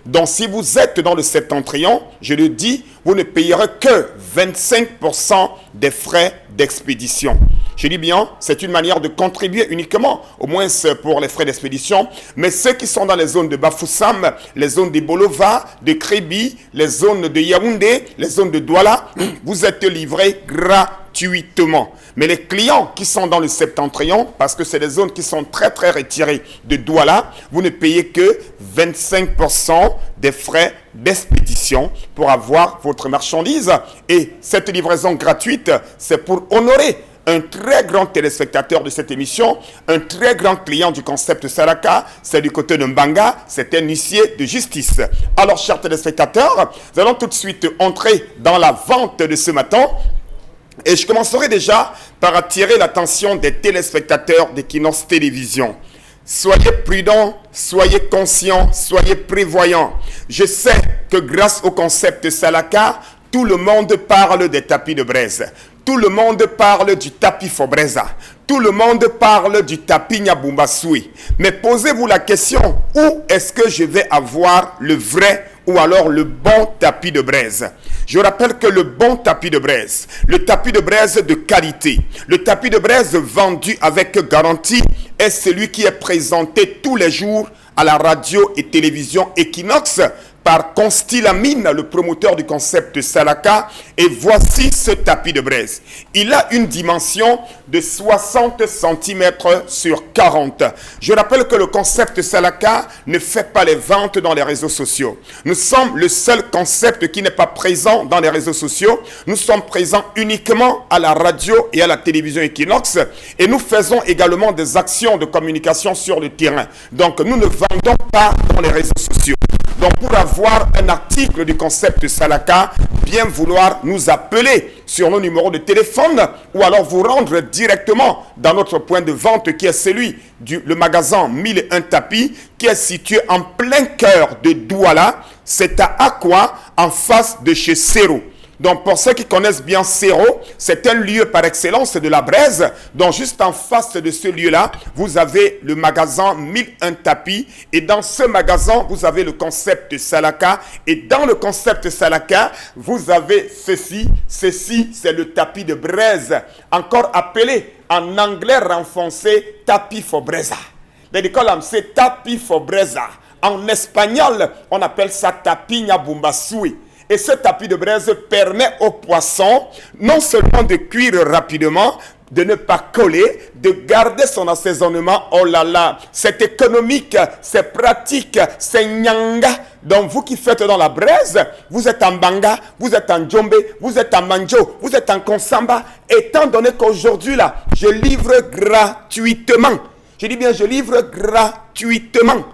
Donc, si vous êtes dans le septentrion, je le dis, vous ne payerez que 25% des frais d'expédition. Je dis bien, c'est une manière de contribuer uniquement, au moins pour les frais d'expédition. Mais ceux qui sont dans les zones de Bafoussam, les zones de Bolova, de Kribi, les zones de Yaoundé, les zones de Douala, vous êtes livrés gratuitement. Mais les clients qui sont dans le septentrion, parce que c'est des zones qui sont très très retirées de Douala, vous ne payez que 25% des frais d'expédition pour avoir votre marchandise. Et cette livraison gratuite, c'est pour honorer un très grand téléspectateur de cette émission, un très grand client du concept Salaka, c'est du côté de Mbanga, c'est un huissier de justice. Alors, chers téléspectateurs, nous allons tout de suite entrer dans la vente de ce matin. Et je commencerai déjà par attirer l'attention des téléspectateurs d'Equinox Télévision. Soyez prudents, soyez conscients, soyez prévoyants. Je sais que grâce au concept Salaka, tout le monde parle des tapis de braise. Tout le monde parle du tapis Fobreza. Tout le monde parle du tapis Nyabumbasoui. Mais posez-vous la question, où est-ce que je vais avoir le vrai ou alors le bon tapis de braise? Je rappelle que le bon tapis de braise, le tapis de braise de qualité, le tapis de braise vendu avec garantie est celui qui est présenté tous les jours à la radio et télévision Equinox par Consti Lamine, le promoteur du concept Salaka. Et voici ce tapis de braise. Il a une dimension de 60 cm sur 40. Je rappelle que le concept Salaka ne fait pas les ventes dans les réseaux sociaux. Nous sommes le seul concept qui n'est pas présent dans les réseaux sociaux. Nous sommes présents uniquement à la radio et à la télévision Equinox. Et nous faisons également des actions de communication sur le terrain. Donc nous ne vendons pas dans les réseaux sociaux. Donc pour avoir un article du concept Salaka, bien vouloir nous appeler sur nos numéros de téléphone ou alors vous rendre directement dans notre point de vente qui est celui du magasin 1001 tapis qui est situé en plein cœur de Douala. C'est à Aqua en face de chez Sero. Donc, pour ceux qui connaissent bien Sero, c'est un lieu par excellence de la braise. Donc, juste en face de ce lieu-là, vous avez le magasin 1001 tapis. Et dans ce magasin, vous avez le concept Salaka. Et dans le concept Salaka, vous avez ceci. Ceci, c'est le tapis de braise. Encore appelé en anglais renfoncé tapis Fobreza. C'est tapis Fobreza. En espagnol, on appelle ça tapinha bumbasui. Et ce tapis de braise permet au poisson non seulement de cuire rapidement, de ne pas coller, de garder son assaisonnement. Oh là là, c'est économique, c'est pratique, c'est nyanga. Donc vous qui faites dans la braise, vous êtes en banga, vous êtes en djombe, vous êtes en manjo, vous êtes en konsamba. Étant donné qu'aujourd'hui là, je livre gratuitement. Je dis bien, je livre gratuitement.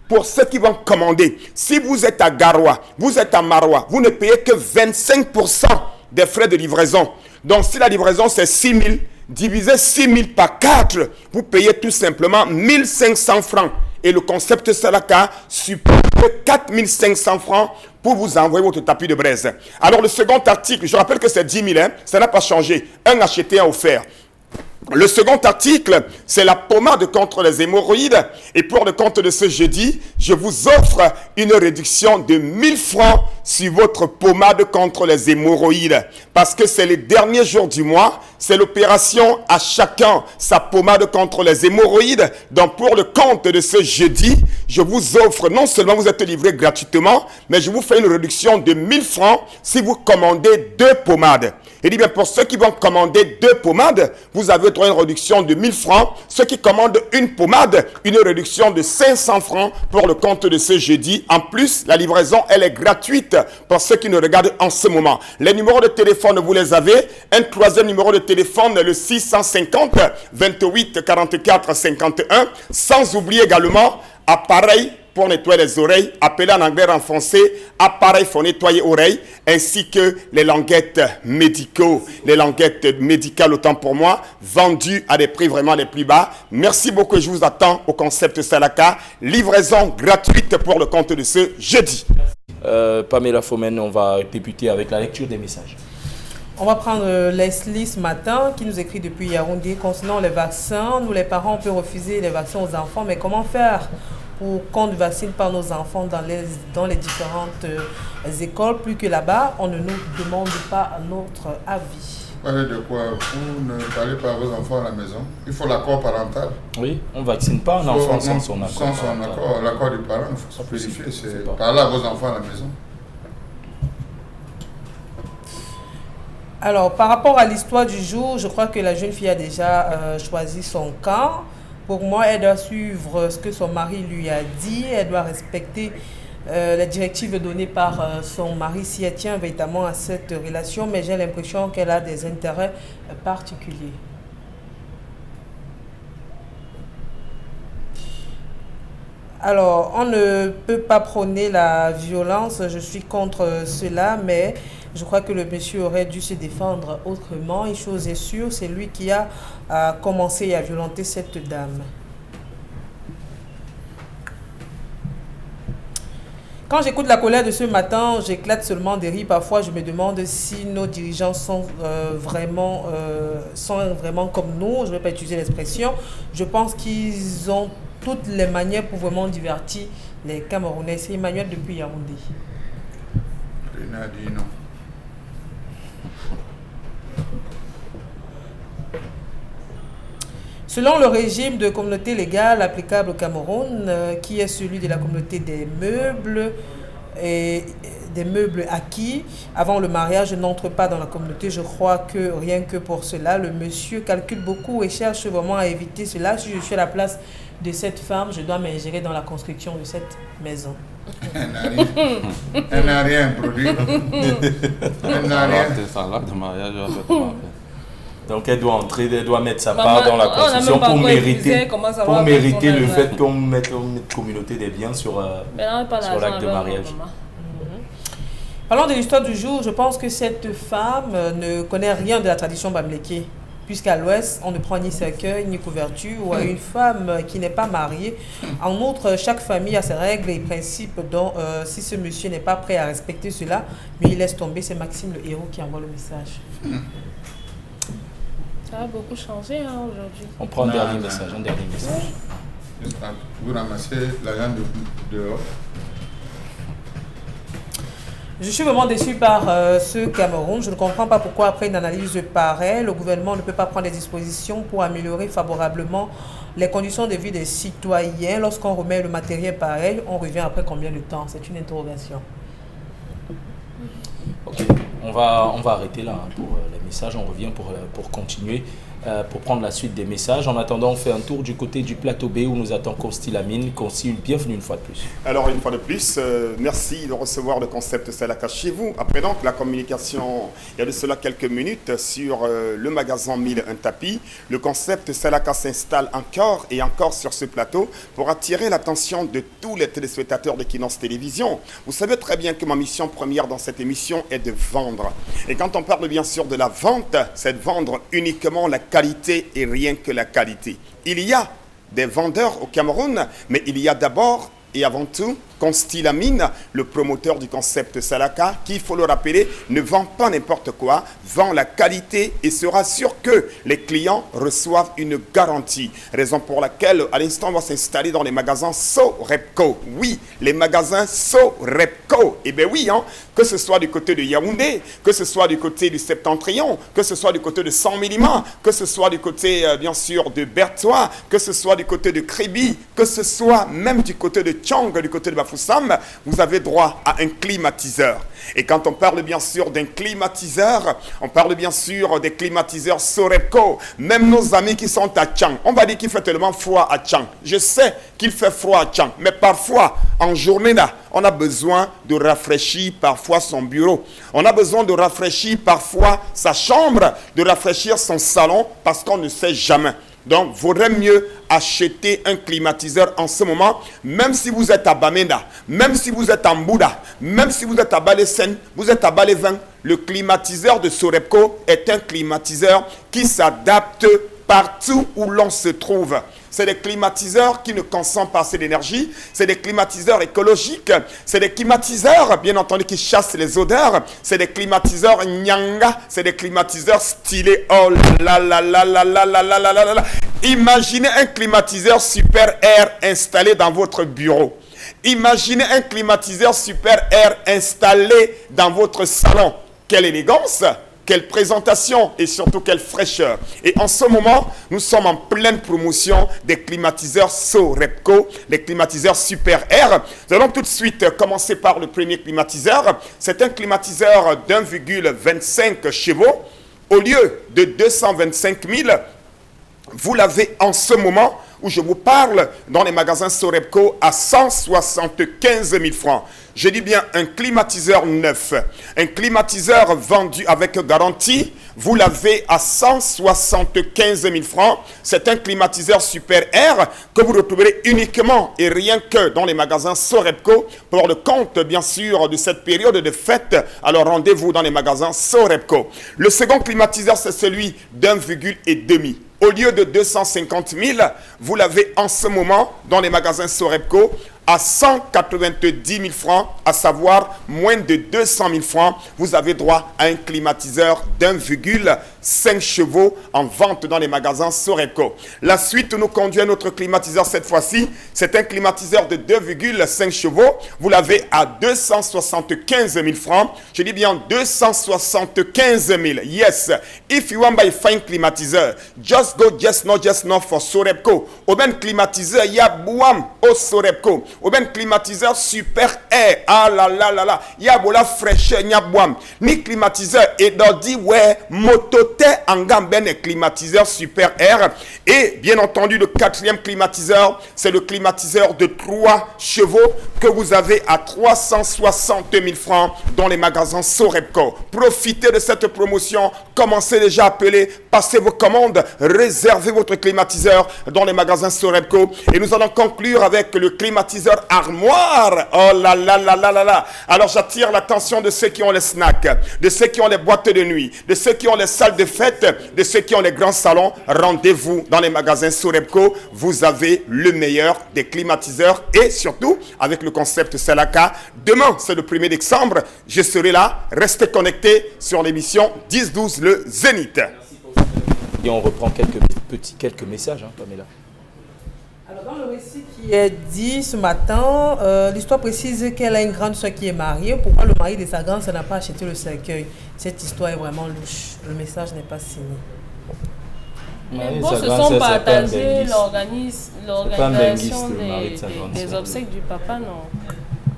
Pour ceux qui vont commander, si vous êtes à Garoua, vous êtes à Maroua, vous ne payez que 25% des frais de livraison. Donc si la livraison c'est 6 000, divisez 6 000 par 4, vous payez tout simplement 1 500 francs. Et le concept Salaka suppose 4 500 francs pour vous envoyer votre tapis de braise. Alors le second article, je rappelle que c'est 10 000, hein, ça n'a pas changé. Un acheté, un offert. Le second article, c'est la pommade contre les hémorroïdes. Et pour le compte de ce jeudi, je vous offre une réduction de 1000 francs sur votre pommade contre les hémorroïdes. Parce que c'est les derniers jours du mois. C'est l'opération à chacun sa pommade contre les hémorroïdes. Donc pour le compte de ce jeudi, je vous offre, non seulement vous êtes livré gratuitement, mais je vous fais une réduction de 1000 francs si vous commandez 2 pommades. Et dit bien, pour ceux qui vont commander 2 pommades, vous avez droit à une réduction de 1000 francs. Ceux qui commandent une pommade, une réduction de 500 francs pour le compte de ce jeudi. En plus, la livraison, elle est gratuite pour ceux qui nous regardent en ce moment. Les numéros de téléphone, vous les avez. Un troisième numéro de téléphone, le 650 28 44 51. Sans oublier également, appareil pour nettoyer les oreilles, appelé en anglais renfoncé, appareil pour nettoyer oreilles, ainsi que les languettes médicaux, les languettes médicales autant pour moi, vendues à des prix vraiment les plus bas. Merci beaucoup et je vous attends au concept Salaka, livraison gratuite pour le compte de ce jeudi.
Pamela Fomen, on va débuter avec la lecture des messages.
On va prendre Leslie ce matin qui nous écrit depuis Yaoundé concernant les vaccins. Nous les parents, on peut refuser les vaccins aux enfants, mais comment faire pour qu'on ne vaccine pas nos enfants dans les différentes écoles, plus que là-bas, on ne nous demande pas notre avis.
Parlez de quoi? Vous ne parlez pas à vos enfants à la maison. Il faut l'accord parental.
Oui, on ne vaccine pas un enfant sans son accord.
Sans son accord, l'accord du parent, il faut se vérifier. C'est parler à vos enfants à la maison.
Alors, par rapport à l'histoire du jour, je crois que la jeune fille a déjà choisi son camp. Pour moi, elle doit suivre ce que son mari lui a dit. Elle doit respecter les directives données par son mari si elle tient véritablement à cette relation. Mais j'ai l'impression qu'elle a des intérêts particuliers. Alors, on ne peut pas prôner la violence. Je suis contre cela, mais je crois que le monsieur aurait dû se défendre autrement. Une chose est sûre, c'est lui qui a commencé à violenter cette dame. Quand j'écoute la colère de ce matin, j'éclate seulement des rires. Parfois, je me demande si nos dirigeants sont vraiment comme nous. Je ne vais pas utiliser l'expression. Je pense qu'ils ont toutes les manières pour vraiment divertir les Camerounais. C'est Emmanuel depuis Yaoundé.
Il a dit non.
Selon le régime de communauté légale applicable au Cameroun, qui est celui de la communauté des meubles et des meubles acquis avant le mariage n'entre pas dans la communauté, je crois que rien que pour cela, le monsieur calcule beaucoup et cherche vraiment à éviter cela. Si je suis à la place de cette femme, je dois m'ingérer dans la construction de cette maison.
Elle n'a rien produit. Elle n'a rien.
de mariage,
Donc elle doit entrer, elle doit mettre sa part dans la construction pour mériter le fait qu'on mette une communauté des biens sur l'acte de mariage.
Parlons de l'histoire du jour. Je pense que cette femme ne connaît rien de la tradition bamléké, puisqu'à l'ouest, on ne prend ni cercueil ni couverture, ou à une femme qui n'est pas mariée. En outre, chaque famille a ses règles et principes, dont si ce monsieur n'est pas prêt à respecter cela, mais il laisse tomber. C'est Maxime le héros qui envoie le message.
Ça a beaucoup changé aujourd'hui.
On prend un dernier message.
Vous ramassez l'argent dehors.
Je suis vraiment déçu par ce Cameroun. Je ne comprends pas pourquoi, après une analyse pareille, le gouvernement ne peut pas prendre des dispositions pour améliorer favorablement les conditions de vie des citoyens. Lorsqu'on remet le matériel pareil, on revient après combien de temps? C'est une interrogation.
Ok, on va arrêter là pour les messages. On revient pour continuer, pour prendre la suite des messages. En attendant, on fait un tour du côté du plateau B où nous attend Consti Lamine. Consti, bienvenue une fois de plus.
Alors une fois de plus, merci de recevoir le concept Salaka chez vous. Après donc la communication, il y a de cela quelques minutes sur le magasin 1001 tapis. Le concept Salaka s'installe encore et encore sur ce plateau pour attirer l'attention de tous les téléspectateurs de Equinox Télévision. Vous savez très bien que ma mission première dans cette émission est de vendre. Et quand on parle bien sûr de la vente, c'est de vendre uniquement la qualité et rien que la qualité. Il y a des vendeurs au Cameroun, mais il y a d'abord et avant tout Consti Lamine, le promoteur du concept Salaka, qui, il faut le rappeler, ne vend pas n'importe quoi, vend la qualité et se rassure que les clients reçoivent une garantie. Raison pour laquelle, à l'instant, on va s'installer dans les magasins So-Repco. Oui, les magasins So-Repco. Eh bien oui, hein, que ce soit du côté de Yaoundé, que ce soit du côté du Septentrion, que ce soit du côté de Saint-Mélima, que ce soit du côté, bien sûr, de Bertois, que ce soit du côté de Kribi, que ce soit même du côté de Tchang, du côté de Bafoussam, vous avez droit à un climatiseur. Et quand on parle bien sûr d'un climatiseur, on parle bien sûr des climatiseurs So-Repco. Même nos amis qui sont à Tchang, on va dire qu'il fait tellement froid à Tchang. Je sais qu'il fait froid à Tchang, mais parfois, en journée là, on a besoin de rafraîchir parfois son bureau. On a besoin de rafraîchir parfois sa chambre, de rafraîchir son salon, parce qu'on ne sait jamais. Donc, vaudrait mieux acheter un climatiseur en ce moment, même si vous êtes à Bamenda, même si vous êtes en Bouddha, même si vous êtes à Balesen, vous êtes à Balévin. Le climatiseur de So-Repco est un climatiseur qui s'adapte partout où l'on se trouve. C'est des climatiseurs qui ne consomment pas assez d'énergie. C'est des climatiseurs écologiques. C'est des climatiseurs, bien entendu, qui chassent les odeurs. C'est des climatiseurs nyanga. C'est des climatiseurs stylés. Oh là là là là là là là là là là. Imaginez un climatiseur Super Air installé dans votre bureau. Imaginez un climatiseur Super Air installé dans votre salon. Quelle élégance! Quelle présentation et surtout quelle fraîcheur. Et en ce moment, nous sommes en pleine promotion des climatiseurs So-Repco, les climatiseurs Super Air. Nous allons tout de suite commencer par le premier climatiseur. C'est un climatiseur d'1,25 chevaux. Au lieu de 225 000, vous l'avez en ce moment où je vous parle dans les magasins So-Repco à 175 000 francs. Je dis bien un climatiseur neuf. Un climatiseur vendu avec garantie, vous l'avez à 175 000 francs. C'est un climatiseur Super Air que vous retrouverez uniquement et rien que dans les magasins So-Repco pour le compte, bien sûr, de cette période de fête. Alors rendez-vous dans les magasins So-Repco. Le second climatiseur, c'est celui d'1,5. Au lieu de 250 000, vous l'avez en ce moment dans les magasins So-Repco à 190 000 francs, à savoir moins de 200 000 francs. Vous avez droit à un climatiseur d'1,5 chevaux en vente dans les magasins So-Repco. La suite nous conduit à notre climatiseur cette fois-ci. C'est un climatiseur de 2,5 chevaux. Vous l'avez à 275 000 francs. Je dis bien 275 000. Yes. If you want buy fine climatiseur, just go just not for So-Repco. Au même climatiseur, il y a Bouam au So-Repco. Au même climatiseur Super Air. Ah là là là là. Il y a la fraîcheur, il y a Bouam. Ni climatiseur et d'ordi, ouais, mototé en gamme, climatiseur Super Air. Et bien entendu, le quatrième climatiseur, c'est le climatiseur de 3 chevaux que vous avez à 360 000 francs dans les magasins So-Repco. Profitez de cette promotion. Commencez déjà à appeler, passez vos commandes, réservez votre climatiseur dans les magasins So-Repco. Et nous allons conclure avec le climatiseur armoire. Oh là là là là là là. Alors j'attire l'attention de ceux qui ont les snacks, de ceux qui ont les boîtes de nuit, de ceux qui ont les salles de fête, de ceux qui ont les grands salons. Rendez-vous dans les magasins So-Repco. Vous avez le meilleur des climatiseurs et surtout avec le concept Salaka. Demain, c'est le 1er décembre. Je serai là. Restez connectés sur l'émission 10-12 le Zénith.
Et on reprend quelques messages, hein, Pamela.
Alors, Dans le récit qui est dit ce matin, l'histoire précise qu'elle a une grande soeur qui est mariée. Pourquoi le mari de sa grande soeur n'a pas acheté le cercueil? Cette histoire est vraiment louche. Le message n'est pas signé.
Mais bon, se sont partagés l'organisation des obsèques du papa, non?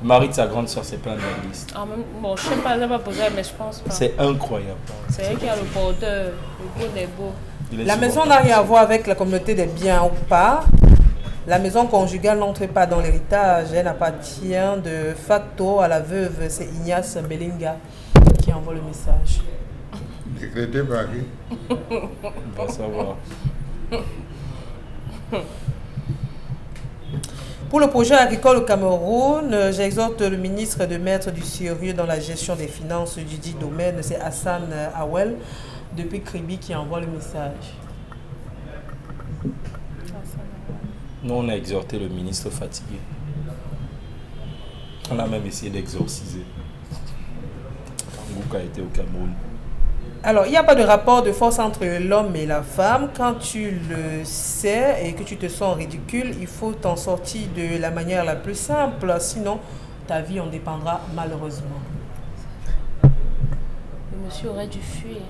Le mari de sa grande soeur, c'est pas un linguiste.
Bon, je sais pas, je n'ai pas posé, mais je pense pas.
C'est incroyable.
C'est elle qui a le porteur, le beau des beaux.
La maison n'a rien à voir avec la communauté des biens ou pas. La maison conjugale n'entre pas dans l'héritage. Elle appartient de facto à la veuve. C'est Ignace Belinga qui envoie le message.
Décrété par qui?
On va savoir.
Pour le projet agricole au Cameroun, j'exhorte le ministre de mettre du sérieux dans la gestion des finances du dit domaine. C'est Hassan Awel depuis Kribi qui envoie le message.
Nous, on a exhorté le ministre fatigué. On a même essayé d'exorciser. Quand Gouka était au Cameroun.
Alors, il n'y a pas de rapport de force entre l'homme et la femme. Quand tu le sais et que tu te sens ridicule, il faut t'en sortir de la manière la plus simple. Sinon, ta vie en dépendra malheureusement.
Le monsieur aurait dû fuir.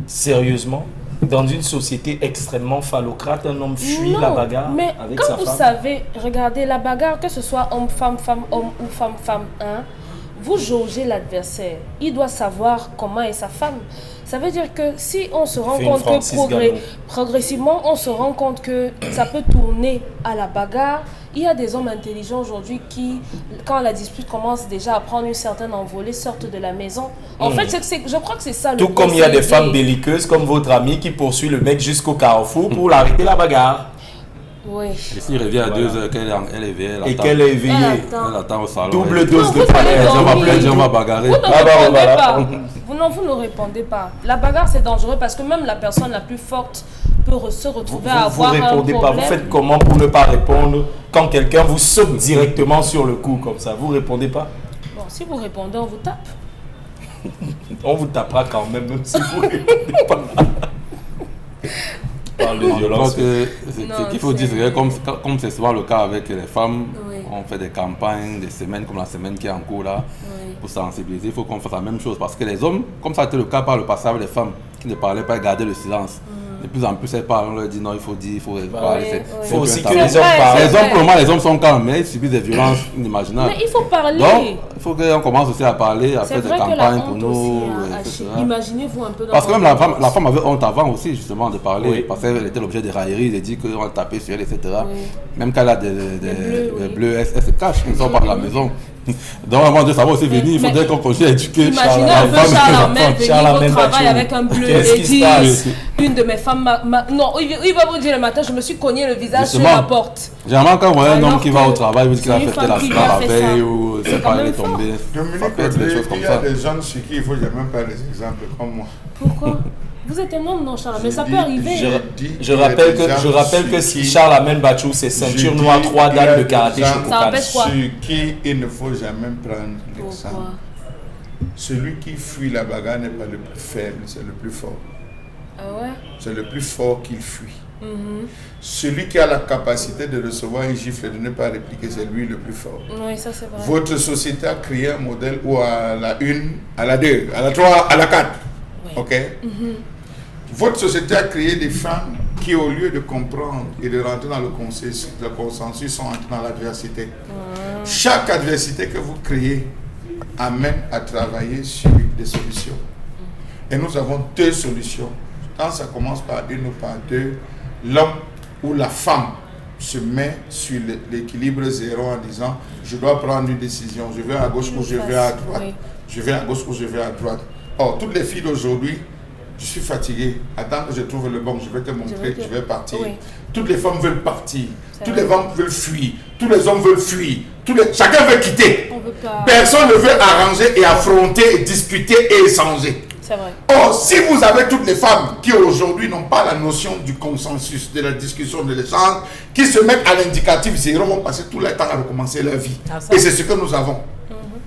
Sérieusement, dans une société extrêmement phallocrate, un homme fuit la bagarre avec sa femme.
Mais quand vous savez, regardez la bagarre, que ce soit homme-femme, femme-homme ou femme-femme, hein, vous jaugez l'adversaire. Il doit savoir comment est sa femme. Ça veut dire que si on se rend compte que progressivement, on se rend compte que ça peut tourner à la bagarre. Il y a des hommes intelligents aujourd'hui qui, quand la dispute commence déjà à prendre une certaine envolée, sortent de la maison. En fait, je crois que c'est ça le
Tout comme il y a des femmes belliqueuses comme votre amie qui poursuit le mec jusqu'au carrefour pour l'arrêter la bagarre.
Oui.
Et s'il revient à 2h, qu'elle est éveillée,
et qu'elle est éveillée,
elle attend au salon.
Double dose de palais.
On va bagarrer.
Vous ne répondez pas. Vous ne répondez pas. La bagarre, c'est dangereux parce que même la personne la plus forte peut se retrouver à avoir un problème. Vous ne répondez pas.
Vous faites comment pour ne pas répondre quand quelqu'un vous saute directement sur le cou comme ça? Vous ne répondez pas?
Bon, si vous répondez, on vous tape.
On vous tapera quand même si vous ne répondez pas. Parle de violence.
Ce qu'il faut dire, c'est que comme c'est souvent le cas avec les femmes, on fait des campagnes, des semaines comme la semaine qui est en cours là, pour sensibiliser. Il faut qu'on fasse la même chose parce que les hommes, comme ça a été le cas par le passé avec les femmes qui ne parlaient pas et gardaient le silence. De plus en plus, elles parlent, on leur dit non, il faut dire, il faut parler.
Il faut aussi que les hommes parlent.
Les hommes, pour le moment, les hommes sont calmes, mais ils subissent des violences inimaginables.
Mais il faut parler.
Donc, il faut qu'on commence aussi à parler, à faire des campagnes pour nous.
Imaginez-vous un peu dans
parce que même la femme avait honte avant aussi, justement, de parler, parce qu'elle était l'objet des railleries, de dire qu'on tapait sur elle, etc. Même quand elle a des bleus, elle se cache, ils ne sont pas de la maison. Donc, avant de savoir aussi venir, il faudrait qu'on continue à éduquer.
Imaginez un peu Charles Armel venir au travail avec un bleu et dire une de mes femmes. Non, il va vous dire le matin, je me suis cogné le visage sur la porte.
Généralement, quand on voit un homme qui va au travail, qu'il a fêté la veille ou c'est pas, il est tombé. Ça peut être des choses comme ça.
Il y a des gens sur qui il faut jamais faire des exemples comme moi.
Pourquoi? Vous êtes un homme, non, Charles, mais ça peut arriver.
Je rappelle que si Charles Amen Bachou, c'est ceinture noire, 3 dames de karaté Shokukan.
Sur qui il ne faut jamais prendre l'exemple. Celui qui fuit la bagarre n'est pas le plus faible, c'est le plus fort.
Ah ouais?
C'est le plus fort qu'il fuit. Celui qui a la capacité de recevoir un gifle et de ne pas répliquer, c'est lui le plus fort.
Oui, ça c'est vrai.
Votre société a créé un modèle où à la 1, à la 2, à la 3, à la 4. Oui. Ok? Votre société a créé des femmes qui, au lieu de comprendre et de rentrer dans le consensus sont entrées dans l'adversité. Chaque adversité que vous créez amène à travailler sur des solutions. Et nous avons 2 solutions. Quand ça commence par 1 ou par 2, l'homme ou la femme se met sur l'équilibre zéro en disant je dois prendre une décision, je vais à gauche ou je vais à droite. Je vais à gauche ou je vais à droite. Or, toutes les filles d'aujourd'hui, je suis fatigué, attends que je trouve le bon, je vais te montrer, je vais partir. Toutes les femmes veulent partir, toutes les femmes veulent fuir, tous les hommes veulent fuir, chacun veut quitter. Personne ne veut arranger et affronter, et discuter et échanger.
C'est vrai.
Or, si vous avez toutes les femmes qui aujourd'hui n'ont pas la notion du consensus, de la discussion, de l'échange, qui se mettent à l'indicatif zéro, vont passer tout le temps à recommencer leur vie. Et c'est ce que nous avons.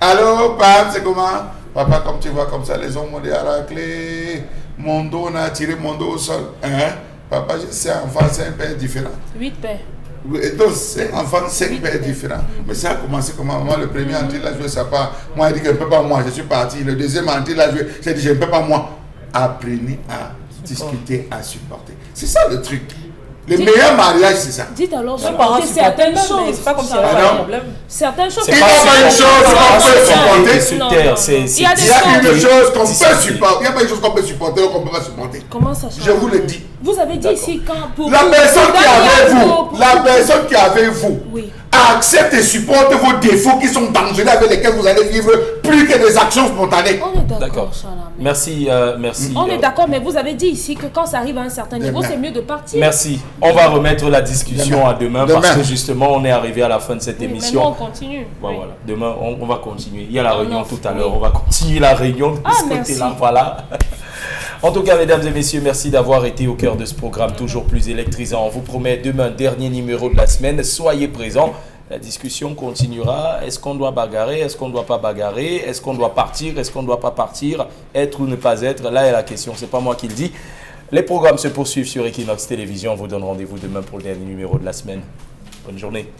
Alors, papa, c'est comment? Papa, comme tu vois, comme ça, les hommes m'ont dit à la clé, mon dos, on a tiré mon dos au sol. Hein? Papa, je sais, enfin, c'est un père différent.
8 pères.
Donc, 5 enfants, 5 pères différents. Mais ça a commencé comment? Moi, le premier anti l'a joué, ça part. Moi, il dit que je ne peux pas moi, je suis parti. Le deuxième anti l'a joué, j'ai dit je ne peux pas moi. Apprenez à discuter, à supporter. C'est ça le truc. Le meilleur mariage, c'est ça.
Dites alors,
Nos parents
supporter certaines
supportent, mais
choses.
c'est pas comme si
ça
on
va.
avait un problème.
Certaines choses.
C'est
Il y a pas une chose qu'on peut supporter.
se
Non,
taire,
non,
c'est-
non.
c'est-
Il y a des
Il y a une
choses.
chose qu'on peut
Discipliner.
supporter. Il n'y a pas une chose qu'on peut supporter ou qu'on ne peut pas supporter.
Comment ça change?
Je vous le dis.
Vous avez dit ici quand pour
La
vous,
personne qui est avec
pour-
vous,
pour-
la personne qui est avec vous,
Oui.
accepte et supporte vos défauts qui sont dangereux avec lesquels vous allez vivre plus que des actions spontanées.
On est d'accord,
D'accord.
Inch'Allah, mais-
Merci, merci.
On est d'accord, mais vous avez dit ici que quand ça arrive à un certain niveau,
Demain.
c'est mieux de partir.
Merci. On va remettre la discussion à demain parce
Demain.
que justement, on est arrivé à la fin de cette
Oui,
émission.
maintenant, on continue.
Bon,
Oui.
voilà. Demain, on va continuer. Il y a la
Non,
réunion
non,
tout à
oui.
l'heure. On va continuer la réunion de
Ah,
ce
merci.
côté-là. Voilà. En tout cas, mesdames et messieurs, merci d'avoir été au cœur de ce programme toujours plus électrisant. On vous promet demain, dernier numéro de la semaine. Soyez présents. La discussion continuera. Est-ce qu'on doit bagarrer? Est-ce qu'on ne doit pas bagarrer? Est-ce qu'on doit partir? Est-ce qu'on ne doit pas partir? Être ou ne pas être? Là est la question. C'est pas moi qui le dis. Les programmes se poursuivent sur Equinox Télévision. On vous donne rendez-vous demain pour le dernier numéro de la semaine. Bonne journée.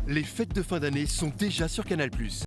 Les fêtes de fin d'année sont déjà sur Canal+.